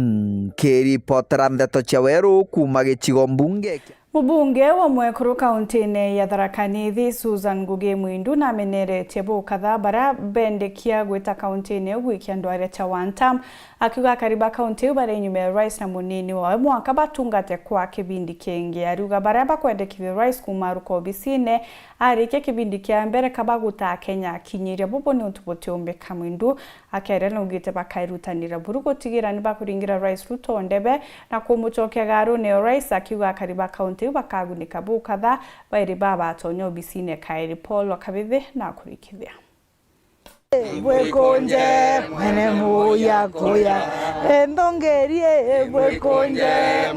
kĩripotera ndeto cia Weru kuma gĩcigo mbunge. Mũbunge wa Mwekuru kaunti-inĩ ya Tharaka Nithi Susan Ngugi Mwindu na meneretie bũkatha bara bendekia gwĩta kaunti-inĩ gwikia ndware cha one term akiuga kariba kaunti bare nyume rais na munini wa mwaka batungate kwa kĩbindi kĩngĩ aruga bara bakwendekithia rais kuma ruko obisine arike kĩbindi kĩa mbere kabaguta Kenya kinyiria bobo ni utubote ombeka Mwindu akerera ugite bakairutanira buru gũtigĩra ni bakuringira rais Ruto ndebe na kumucokia garu ne rais akiuga kariba kaunti bakagunika bũkatha bairi baba tonyo obisine Kairi Paul wakabithi na kurikithia. Bwekonje mwene moya koya endongerie bwekonje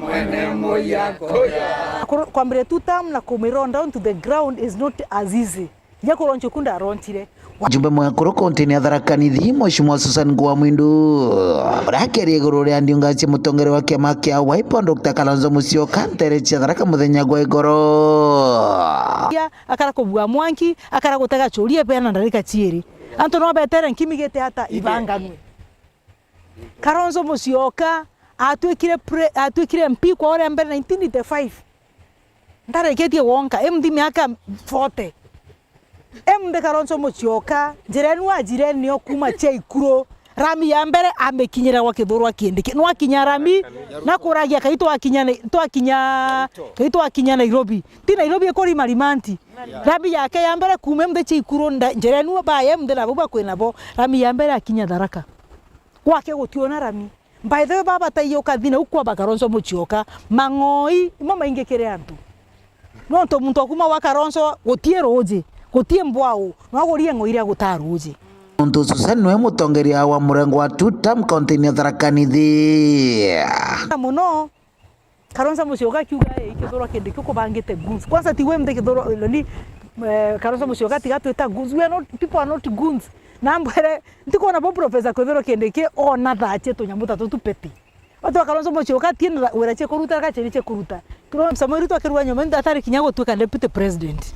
mwene moya koya. Kwambire two term na kumiron down to the ground is not as easy. Nyakoro nchukunda arontire. Jumbe Mwekuru kaunti ya Tharaka Nithi Mheshimiwa Susan Ngugi Mwindu arakeria igũrũ rĩa ndiungacia mũtongere wa kĩama kĩa Wiper Dr. Kalonzo Musyoka nterecia Tharaka muthenya gwa igoro akara kũbua mwanki akara gũtega choria peana ndarika chieri anto no betere nkimigete hata ivanganwe. Kalonzo Musyoka atwikire MP kwa ore mbere 1985 ndareketie wonka MD miaka 40 MD Kalonzo Musyoka jirenu ajireni yo kuma chaikuro rami ya mbere amekinyira wa kithurwa kindiki no akinya rami na kuragia kaitwa akinya Nairobi ti Nairobi ekori marimanti rami yake ya mbere kuma MD chaikuro jirenu ba MD na baba kwena bo rami ya mbere akinya Tharaka kwake gutiona rami by the way baba taiyo kathina ukwa Kalonzo Musyoka mang'oi mama ingekere antu no to muntu kuma wa Kalonzo gutie roje gutie mbwao no agorie ng'oiria gutaruje. Muntu Susan we mũtongoria wa mũrengo wa two term kaunti-inĩ ya Tharaka Nithi muno Kalonzo Musyoka kiuga ikithurwa kindi kukubangite goons kwanza tiwe mde kithurwa ni Kalonzo Musyoka tigatwita goons we not people are not goons nambere ndikona bo professor kwithurwa kindi ki ona thache tunyamuta tutupeti Oto Kalonzo Musyoka tiena werache kuruta gache kuruta kiro Samuel Ruto akirwa nyomenda atari kinya gutwika deputy president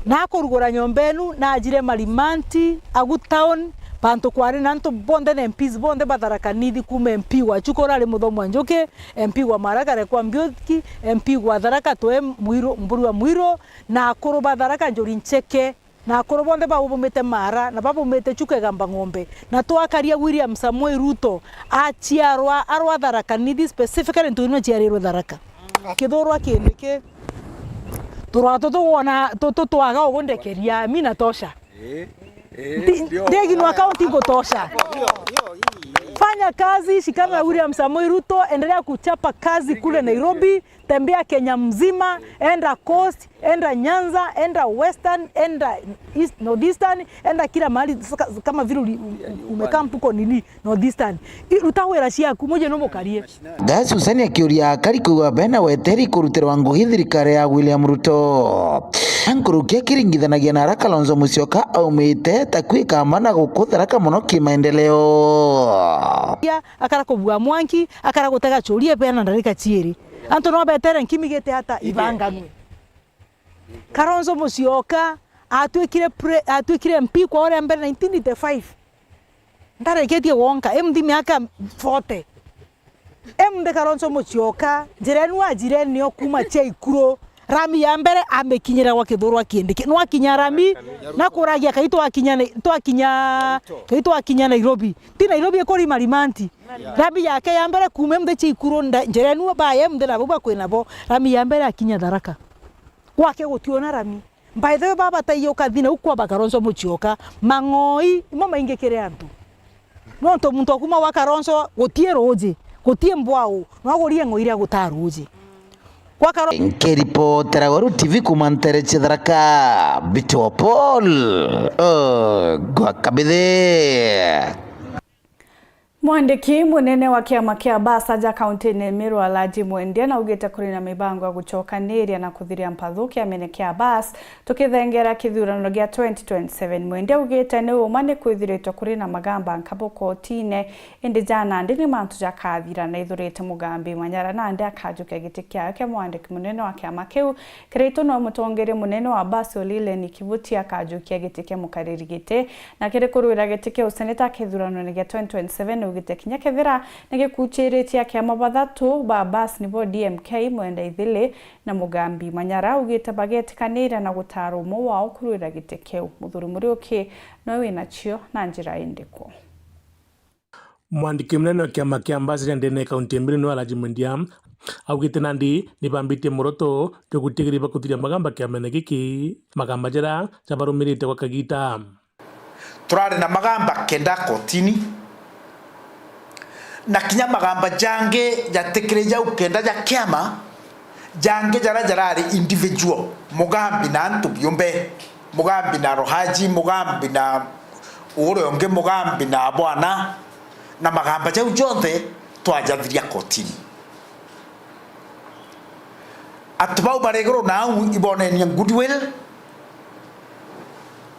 na kurugora nyombenu na ajire marimanti agu town panto kwari nanto bonde na MPs bonde Tharaka Nithi kuma MP wa Chukora ali Muthomi Njuki MP wa Maraka rekwa Mbiuki MP wa Tharaka toe Mwiro mburu wa Mwiro na kuruba Tharaka Njuri Ncheke na akoro bonde babumite Mara na babumite Chuka Gamba Ng'ombe na twakaria William Samoei Ruto achiarwa arwa Tharaka Nithi specifically ntuino chiarirwa Tharaka kithorwa kindike turato tuona twaga ugundekeria mina tosha ndegi no akaunti ngotosha. Fanya kazi, shikana na William Samoei Ruto, endelea kuchapa kazi kule Nairobi, tembea Kenya mzima, enda Coast, enda Nyanza, enda Western, enda East, Northeastern, enda kila mahali kama vile umekaa mpuko nini Northeastern. Utawera ciaku moje no mukarie. Gazi usani akiuria kari kuga bena weteri kuruterwa ngugi thirikari ya William Ruto. Ankurukia kiringithanagia na Kalonzo Musyoka aumite takwika mana gukuthara muno kimaendeleo. Akara kubua mwanki, akara gutega churie pena ndarika chieri. Anto no betere nkimigete hata ibanganwe. Kalonzo Musyoka atwikire MP kwa ore mbere 1985. Ndareketie wonka MD miaka 40. MD Kalonzo Musyoka jirenu ajireni okuma chaikuro rami ya mbere amekinyira wa kithurwa kindike no akinya rami na kuragia kaitwa akinya Nairobi ti Nairobi ekori marimanti rami yake ya mbere kume mde chikuru njerenu ba ye mde nabo bakwena bo rami ya mbere akinya Tharaka wake gutiona rami by the way baba tayo kathina ukwa Kalonzo Musyoka mang'oi mama ingekere antu no to muntu akuma wa Kalonzo gutie roje gutie mbwao no agorie ng'oiria gutaroje Nkiripotera Weru TV kumantere Tharaka Bito Paul gwa kabithe. Mwandiki munene wa kiama kia Basaja kaunti ni Miru Alaji Mwendia na ugete kuri na mibango ya gucokanĩria na kuthiria mpathu kiamene kia Bas tukithengera kithurano gia 2027. Mwendia ugete ni umane kwithiritwo kuri na magamba nkaboko tine indi jana ndi ni mantu jakathira na ithurite mugambi Manyara na ndi akajukia giti kia ke mwandiki munene wa kiama kiu kirito no mutongere munene wa Bas Olile ni kivuti akajukia giti kia mukariri giti na kire kuruira giti kia useneta kithurano gia 2027 ugite kinya kethira nige kuchiritia kia mabathatu ba Bas nibo DMK mwenda ithile na mugambi Manyara ugite bagetikanira na gutarumo wao kuruira giti kiu muthuri muriuki no wina chio na njira indiko. Mwandiki munene wa kiama kia Ambassador ndene kaunti mbiri no Alaji Mwendia augite nandi nibambitie muroto yo gutigiriba kuthiria magamba kiamene giki magamba jara jabarumirite kwa kagita turari na magamba kenda kotini na kinya magamba jange jatekereja ukenda ya kiama jange jarari individual mugambi na antu byumbe mugambi na rohaji mugambi na uronge mugambi na bwana na magamba jau jonde twajathiria kotini atubau baregoro na ibonenia goodwill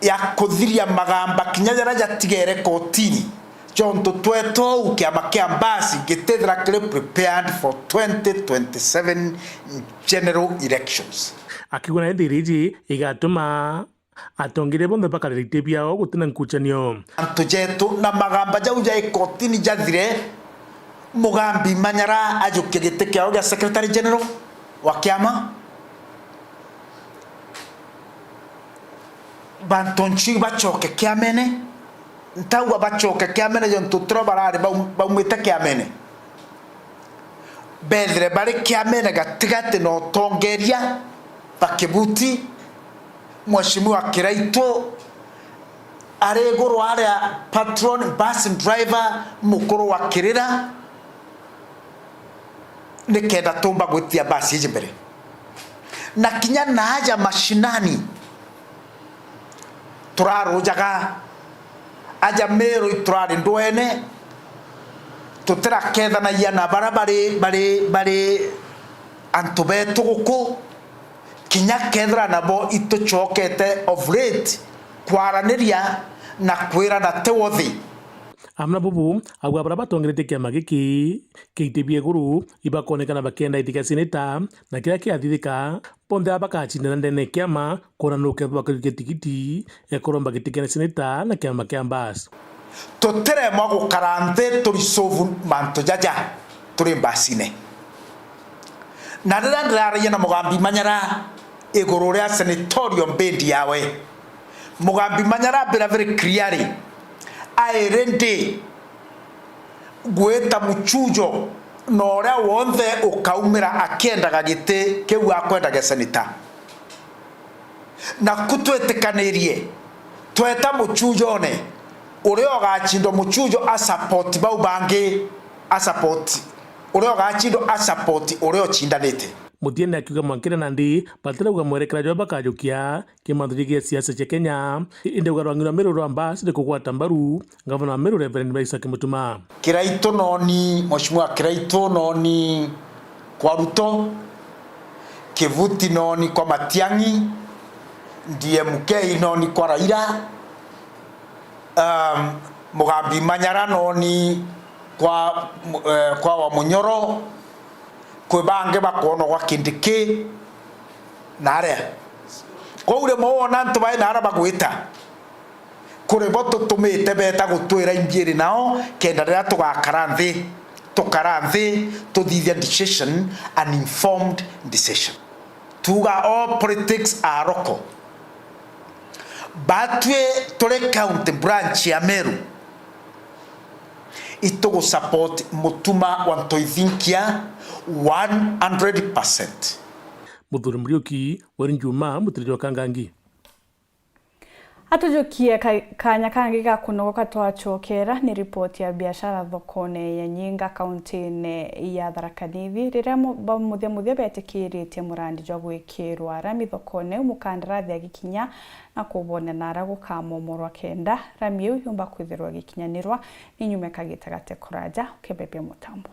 ya kuthiria magamba kinya jara tigere kotini John Tutweto ukiama kiambasi getethra kile prepared for 2027 general elections. Akiguna ndiriji igatuma atongire bondo bakarite biao gutina nkuchanio. Antojeto na magamba jauja ikotini jathire mugambi Manyara ajuke gete kiao ya secretary general wa kiama. Bantonchi bachoke kiamene ntawa bachoka kiamene jonto trobarare baumita kiamene bedre bare kiamene gatigate no tongeria bakebuti mwashimiwa Kiraito aregoro are patron bus driver mukoro wa Kirira nikenda tomba gwetia basi jimbere na kinya na haja mashinani turaro jaga aja mero iturari ndwene tutera ketha na yana bare antubetu guku kinya kethra nabo ituchokete of late kwaraniria na kwira na tewothi amna bubu agwa baraba tongerete kiama giki kitibie guru ibakonekana bakenda itika seneta na kila kiathithika ponda bakachindana ndene kiama kona nuke bakirigetikiti ekoromba gitikene seneta na kiama kia Bas totere mwago karante turisovu manto jaja turi Basine na ndara yana mugambi Manyara igoro ria senatorium bendi yawe mugambi manyarambira very clearly airende gweta muchujo noria wonthe ukaumira akiendaga gite kiu akwendaga senator na kutwetikanirie tweta muchujone uria ogachindo muchujo a support bau bangi a support uria ogachindo a support uria ochindanite Mutiene akiuga Mwankire Nandi batirauga mwerekera jwa bakajukia kimanthuri gia siasa cha Kenya inde ugarwangirwa Meru ambassador kugwata mbaru gavana wa Meru Reverend Isaac Mutuma Kiraito noni mheshimiwa Kiraito noni kwa Ruto Kivuti noni kwa Matiang'i DMK noni kwa Raila Mugambi Manyara noni kwa wa Munyoro kwebange bakono kwa Kindiki nare kwa ule muona ntu bai nara bagwita kure boto tumite beta gutwira imbieri nao kenda rira tukaranthi to the decision an informed decision tuga all politics are local batwe tole county branch ya Meru itogo support Mutuma wantoithinkia 100%. Muthuri Muriuki Weru Njumaa mutirijo kangangi Atujukie kanya kangi ga kunogoka twachokera ni ripoti ya biashara thokone ya Nyinga kaunti-ini ya Tharaka Nithi riria muthia betikiritie murandi jwa gwikirwa rami thokone umukandarathi agikinya na kubone nara gukamomorwa kenda rami uyu yumba kwithirwa gikinyanirwa ni nyume kagitagate kuraja ukebebe mutambo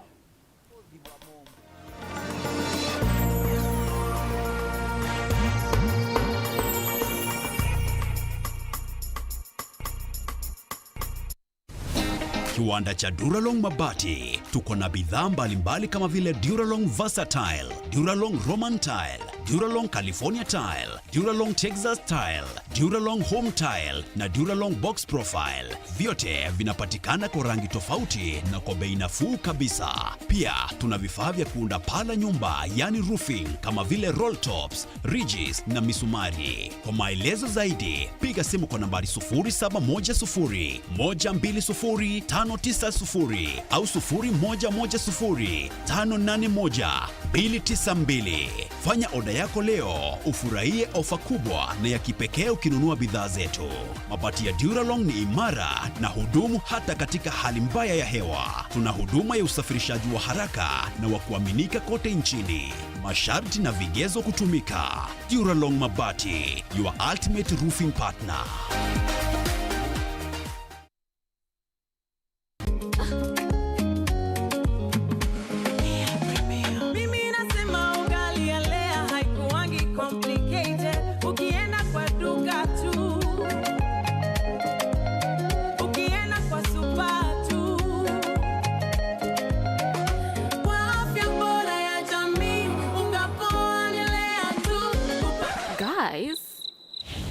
Kiwanda cha Duralong Mabati tuko na bidhaa mbalimbali kama vile Duralong Versatile, Duralong Roman Tile, Duralong California Tile, Duralong Texas Tile, Duralong Home Tile na Duralong Box Profile. Vyote vinapatikana kwa rangi tofauti na kwa bei nafuu kabisa. Pia tuna vifaa vya kuunda pala nyumba yani roofing kama vile roll tops, ridges na misumari. Kwa maelezo zaidi piga simu kwa nambari 0710 120 590 au 0110 581 292. Fanya oda yako leo ufurahie ofa kubwa na ya kipekee ukinunua bidhaa zetu. Mabati ya Duralong ni imara na hudumu hata katika hali mbaya ya hewa. Tuna huduma ya usafirishaji wa haraka na wa kuaminika kote nchini. Masharti na vigezo kutumika. Duralong Mabati, your ultimate roofing partner.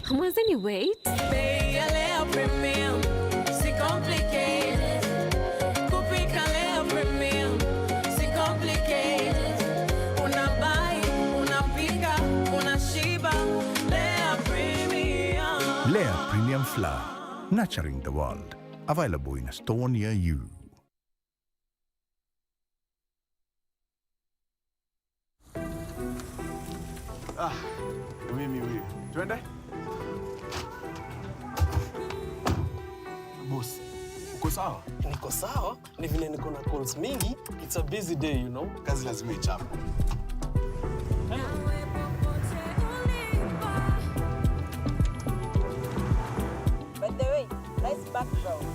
Hamwezeni wait? Lea Premium Flour, nurturing the world. Available in a store near you. Mimi twende? Boss, uko sawa? Niko sawa, ni vile niko na calls mingi. It's a busy day, you know. Kazi lazima ichape. By the way, nice background.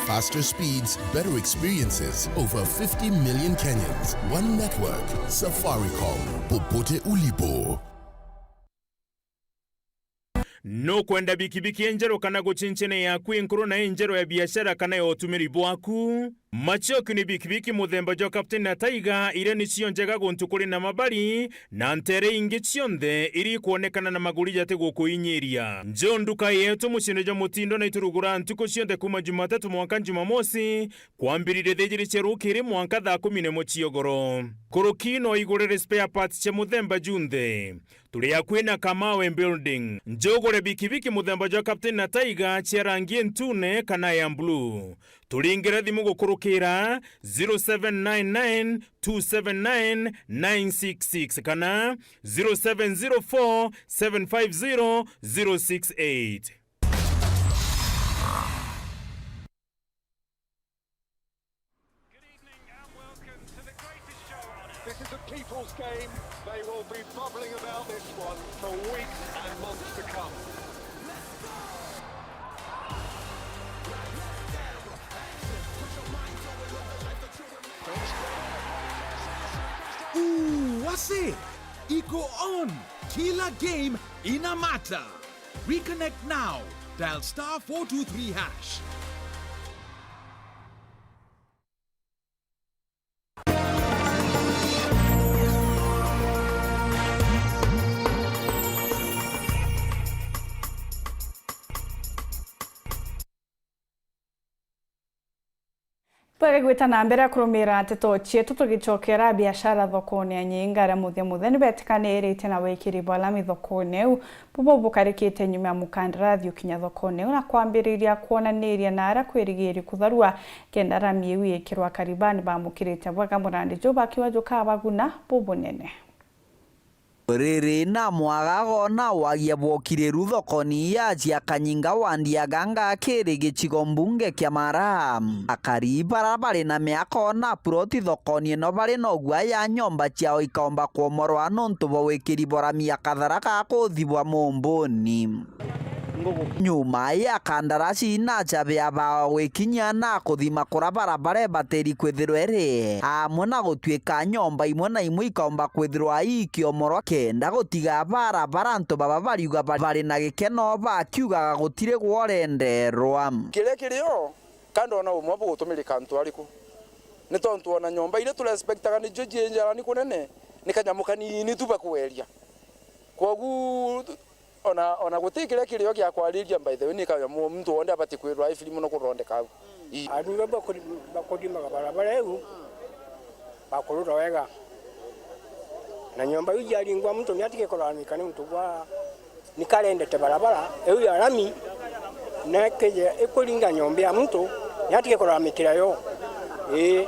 Faster speeds, better experiences. Over 50 million Kenyans. One network. Safaricom. Popote ulipo. no kwenda bikibiki enjero kana guchinchene yaku enkuru na enjero ya biashara kana ya utumiri bwaku machoku ni bikibiki muthemba jo Captain na Taiga ire ni cio njega guntu kuri na mabari na ntere ingi cionthe iri kuonekana na maguri jate gukuinyiria njo nduka yetu mucine jo mutindo na iturugura ntuko cionthe kuma Jumatatu mwanka Jumamosi kwambirire thejiri cherukiri mwanka thaa 10 ciogoro kurukino igurire spare parts che muthemba junthe turi akwina Kamawe building njogore bikibiki muthemba jo Captain na Taiga cherangi ntune kana ya blue turingire thimu gukurukira 0799 279 966 kana 0704 750 068. This is a people's game. They will be bubbling about this one for weeks and months to come. Wase, iko on. Kila game ina mata. Reconnect now. Dial *423#. Twegwita na mbere kurumira nteto cietu tugicokera biashara thokoni ya nyingara muthe ni betikanirite na wikiri bwalami thokoni u bubo bukarikite nyuma ya mukandarathi ukinya thokoni na kwambiriria kuonaniria na ara kwirigiri kutharua kendara miewi ikirwa karibani bamukirite bwaga murandi jo bakiwa joka baguna bubo nene riri na mwagago na wagia bwokiriru thokoni ya cia Kanyinga wandia ganga kiri gicigo mbunge kia Mara akari barabara na miako na proti thokoni no bari no gwa ya nyomba ciao ikaomba kuomorwa nontu bo wikiri borami ya katharaka kuthibwa mumboni nyuma ya kandarasi na chabe aba wikinya na kuthima kura barabara bateri kwithirwere amwe na gutwika nyomba imwe na imwe ikaomba kwithirwa ikiomorwa kenda gutiga barabara nto baba bariuga bari na gikeno bakiugaga gutire gworenderwa kile kilio kando na umwe bugutumirika ntu ariku ni tontu ona nyomba ile tu respectaga ni joji njara ni kunene ni kanyamukani ni tuba kueria kogu ona gutikire kilio gya kwariria by the way ni kaya mtu wonde abati kwirwa ifilimu no kurondeka aduga bakodi barabara eu bakurura wega na nyomba iji alingwa mtu ni atike kolanika ni mtu kwa nikalendete barabara eu ya rami na keje ekulinga nyomba ya mtu ni atike kolamikira yo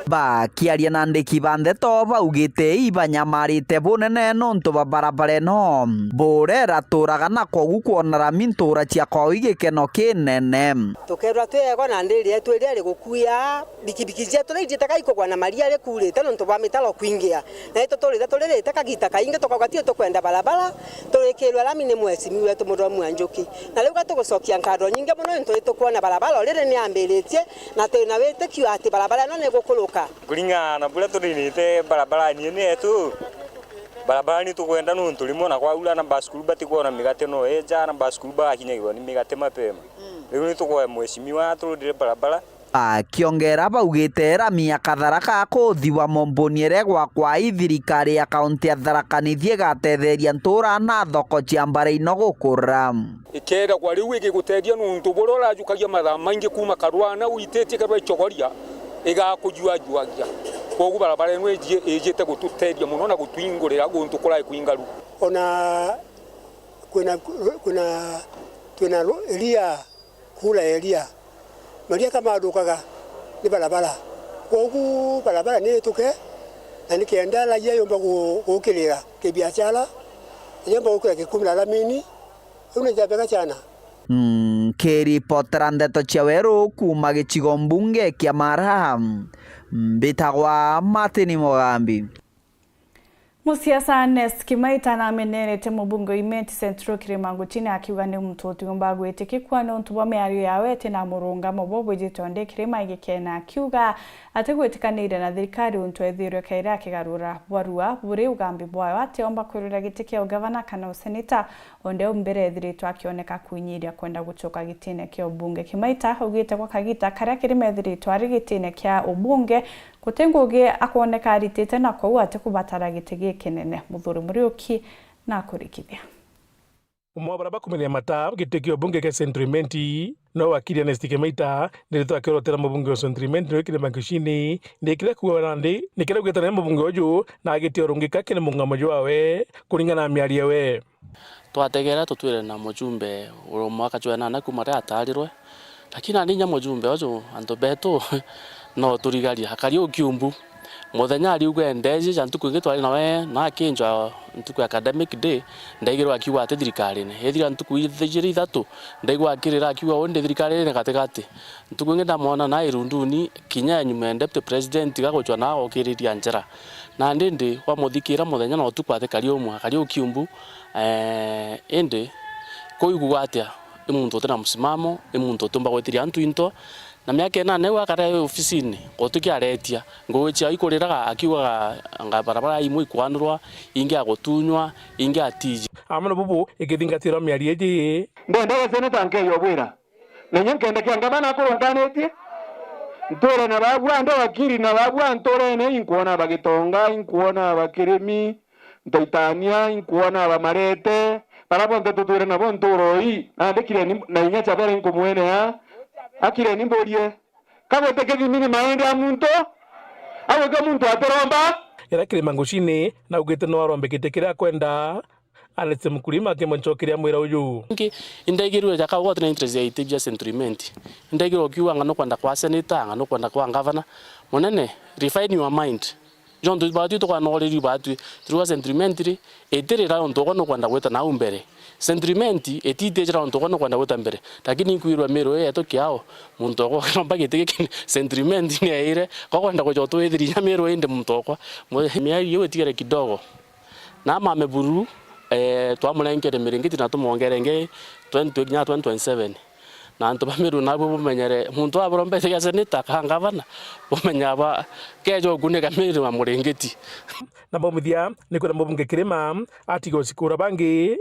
ba kiaria na ndiki bande to baugite ibanyamarite bunene nontu barabara no borera turaga na kogu kuonara mintura cia kwa igikeno kinene tukerwa twego na ndiri twiri ari gukuya bikibiki je turi taka ikogwa na maria ari kurite nontu ba mitalo kuingia na ito turi taka gita kainge tukagwatie tukwenda barabara turikirwa lami ni mwezi miwe tumuro mwanjuki na leo gatugucokia nkado nyinge muno ntu tukuona barabara rire ni ambiritie na tena wete kiu ati barabara no gukuluka kulingana bula turinite barabara ni netu barabara ni tukwenda nuntu limwe na kwa ula na baskulu batikuona migate no eja na baskulu ba kinyagwa ni migate mapema leo ni tukwa mweshimiwa turudire barabara akiongera baugite rami ya katharaka kuthiwa momboniere kwa ithirikari ya kaunti ya Tharaka Nithi gatetheria ntura na thoko cia mbara-ino gukura ikega kwa riu igiguteria nuntu burora jukagia mathaa maingi kuma karwana uitetie karwa ichogoria igakujua juagia kogu barabara eno ejete gututeria muno na gutwingurira guntu kurai kuingaru ona kuna tuna elia kula elia maria kama dukaga ni barabara kogu barabara ni tuke na nikienda la yomba gukirira kibiashara yomba gukira kikumira lamini unajabeka chana kiripotera ndeto cia Weru kuma gicigo mbunge kia Mara mbitagwa Martin Mugambi Musiasa Nest Kimaita na amenerete mubunge imenti Central Kirimango chini akiuga ni mtuti ngombagu etikikwa no ntuba meario yawe tena murunga mobobo jitonde kirima igikena akiuga ategwetikanire na thirikari untwethirwe kaira kigarura bwarua buri ugambi bwayo ateomba kwirura gitike ugavana kana useneta onde umbere thiritwa akioneka kunyiria kwenda gucoka gitine kya ubunge. Kimaita ugite kwa kagita karia kirime thiritwa ari gitine kya ubunge kutenguge akoneka aritete na kwa ate kubatara gitege kenene muthuri Muriuki na kurikithia umwabara bakumelia mata gitekio bunge ke sentiment no wakiri Nest Kimaita nilitoa kirotera mubunge wa sentiment no kile mankishini ndikire kuwa nandi nikire gwetana mubunge oju na agitio rungika kine mungamo jwawe kuringana na miari we twategera tutwire na mujumbe uromwaka jwana na kumara atarirwe lakini ani nya mujumbe oju anto beto no turigaria hakari ukiumbu muthenya ari ugendeje jantuku gitwari nawe na kinjwa ntuku academic day ndaigirwa akiwa ate thirikari ne ethira ntuku ithijiri ithatu ndaigwa akirira akiwa onde thirikari ne gategati ntuku ngenda mona na irunduni kinya nyuma deputy president gagochwa na okiriria njera na ndindi kwa muthikira muthenya no tuku ate kari umwe kari ukiumbu ende koigwa atia imuntu tena msimamo imuntu tumba gwetiria antu into na miaka na newa kare ofisini gotukia aretia ngowecha ikoreraga akiwa anga barabara imwe ikwanurwa inge agotunywa inge atiji amana bubu igithingatira miari eji ndenda seneta nke yobwira nenye nkende kyangabana kurunganetie ntore na babwa ndo wakiri na babwa ntore ne inkuona bagitonga inkuona bakirimi ntaitania inkuona bamarete parapo ntetutwire na bonturoi na ndikire na inya chabere inkumwene ha akire nimborie kagote kithimini maende ya muntu awe ka muntu atoromba era Kirimango chini na ugite no arombe kitekira kwenda aletse mkulima kemonchokiria mwira uyu indegirwe jaka what na interest ya itibia sentiment indegirwe kiwa ngano kwenda kwa senator ngano kwenda kwa governor monene refine your mind John tu batu to kwa nole batu truwa sentiment ri etere ra onto kono kwenda gweta na umbere sentiment etite jira onto kono kwenda gweta mbere lakini kuirwa mero yeto kiao muntu ko kamba giteke sentiment ni aire ko kwenda ko joto ethiri ya mero ende muntu ko miari yo etigere kidogo na mame buru twamulengere miringiti na tumongerenge 2027 na antu bamiru nabo bumenyere muntu aborombe ya seneta kangavana bumenya ba kejo kuneka miru wa muringiti na bomithia ni kwenda mubunge Kirima atigo sikura bangi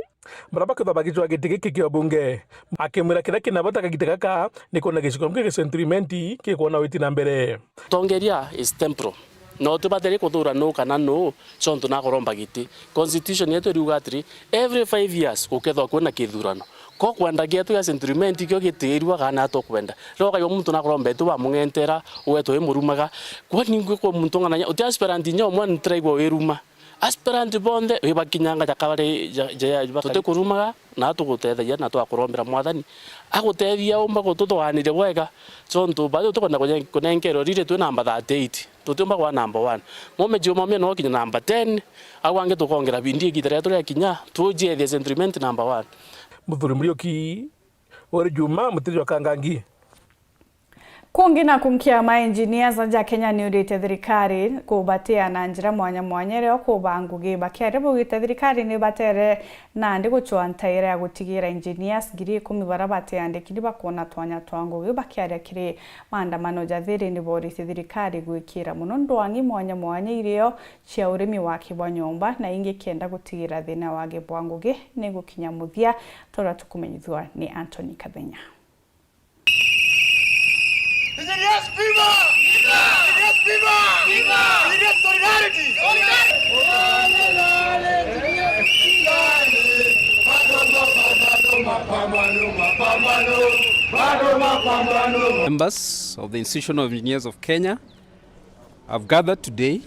barabaka babagijwa gitike kyo bunge akemura kira kinabota kagiteka ni kona gicikomke sentiment ke kona witi na mbere tongeria is temporal no tubatere kuthura no kana no sonto na koromba giti constitution yetu riugatri every 5 years ukethwa kwena kithurano ko kwenda getu ya sentiment kyo gitirwa kana to kwenda roka yo muntu na koromba tu ba mungentera weto emurumaga kwa ningwe ko muntu ngana uti aspirant nyo mwan tribe weruma aspirant bonde weba kinyanga jakabare tote kurumaga na tugutethia na twakorombera mwathani agutethia umba gututhwanire wega sonto bado tukona kunenkero rire tu number 38 tutumba kwa number 1 momejo momye no kinya number 10 awange tukongera bindi gitere turi kinya tuje the sentiment number 1 muthuri Muriuki Weru Njumaa mutiri kangangi kungi na kumkia ma engineers anja Kenya ni urite thirikari kubatia na njira mwanya mwanya reo kubangugi bakiare bugite thirikari ni batere na ndi guchwa ntaire ya gutigira engineers giri 10 barabate andikiri bakona twanya twangugi bakiare kiri maandamano jathiri ni borite thirikari gwikira muno ndwangi mwanya mwanya ireo cia urimi wa kibonyomba na ingi kenda gutigira thina wage bwangugi ni gukinya muthia tora tukumenyithwa ni Anthony Kathenya. Yes, viva! Viva! Yes, viva! Viva! Yes, solidarity! Members of the Institution of Engineers of Kenya have gathered today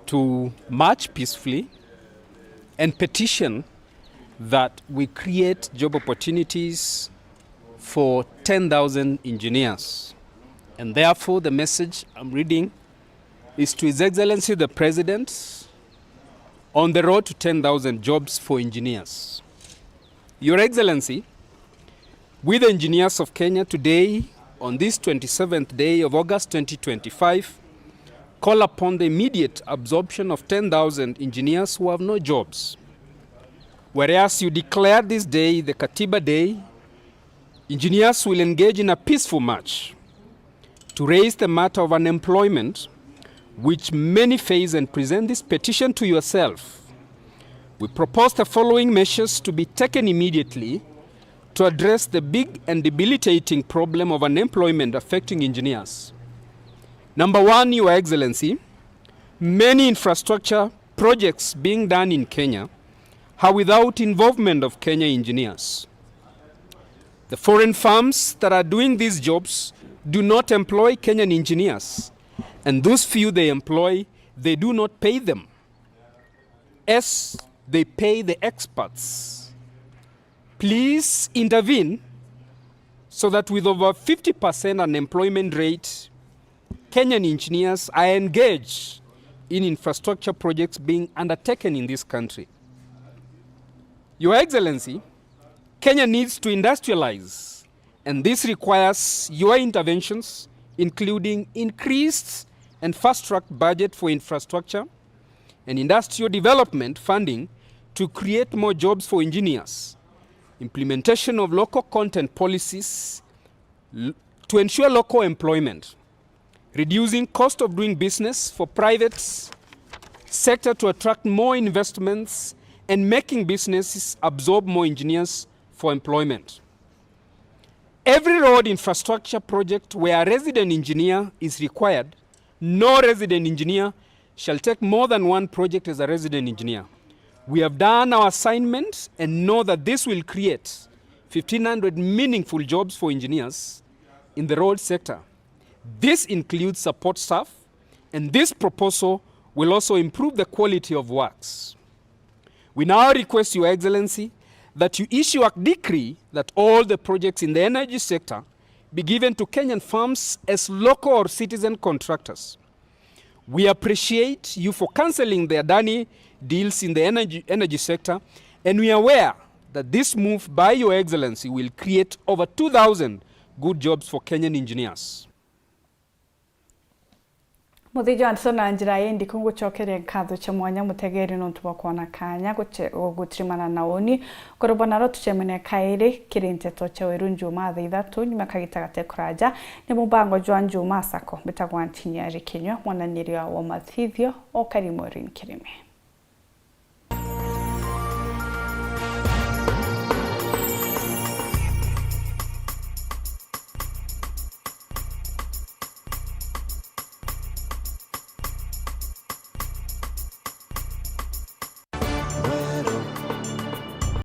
to march peacefully and petition that we create job opportunities for 10,000 engineers. And therefore, the message I'm reading is to His Excellency the President on the road to 10,000 jobs for engineers. Your Excellency, we the engineers of Kenya today, on this 27th day of August 2025, call upon the immediate absorption of 10,000 engineers who have no jobs. Whereas you declare this day the Katiba Day, engineers will engage in a peaceful march to raise the matter of unemployment, which many face, and present this petition to yourself. We propose the following measures to be taken immediately to address the big and debilitating problem of unemployment affecting engineers. Number one, Your Excellency, many infrastructure projects being done in Kenya are without involvement of Kenya engineers. The foreign firms that are doing these jobs do not employ Kenyan engineers, and those few they employ, they do not pay them, as they pay the experts. Please intervene so that with over 50% unemployment rate, Kenyan engineers are engaged in infrastructure projects being undertaken in this country. Your Excellency, Kenya needs to industrialize, and this requires your interventions, including increased and fast-track budget for infrastructure and industrial development funding to create more jobs for engineers, implementation of local content policies to ensure local employment, reducing cost of doing business for private sector to attract more investments, and making businesses absorb more engineers for employment. Every road infrastructure project where a resident engineer is required, no resident engineer shall take more than one project as a resident engineer. We have done our assignment and know that this will create 1,500 meaningful jobs for engineers in the road sector. This includes support staff, and this proposal will also improve the quality of works. We now request Your Excellency that you issue a decree that all the projects in the energy sector be given to Kenyan firms as local or citizen contractors. We appreciate you for cancelling the Adani deals in the energy sector, and we are aware that this move by Your Excellency will create over 2,000 good jobs for Kenyan engineers. Muthijo Anderson na njira yendi kunguchokere nkatho cha mwanya mutegeri nontu bakona kanya gutirimana na oni korobana ro tuchemene kaire kirinteto cha Weru Njumaa Thaa 3 nyuma kagitagate kuraja ni mubango jwa Njumaa Sako betagwa NTINYARI KINYUA mwananiri wa mathithio o Karimori Nkirime.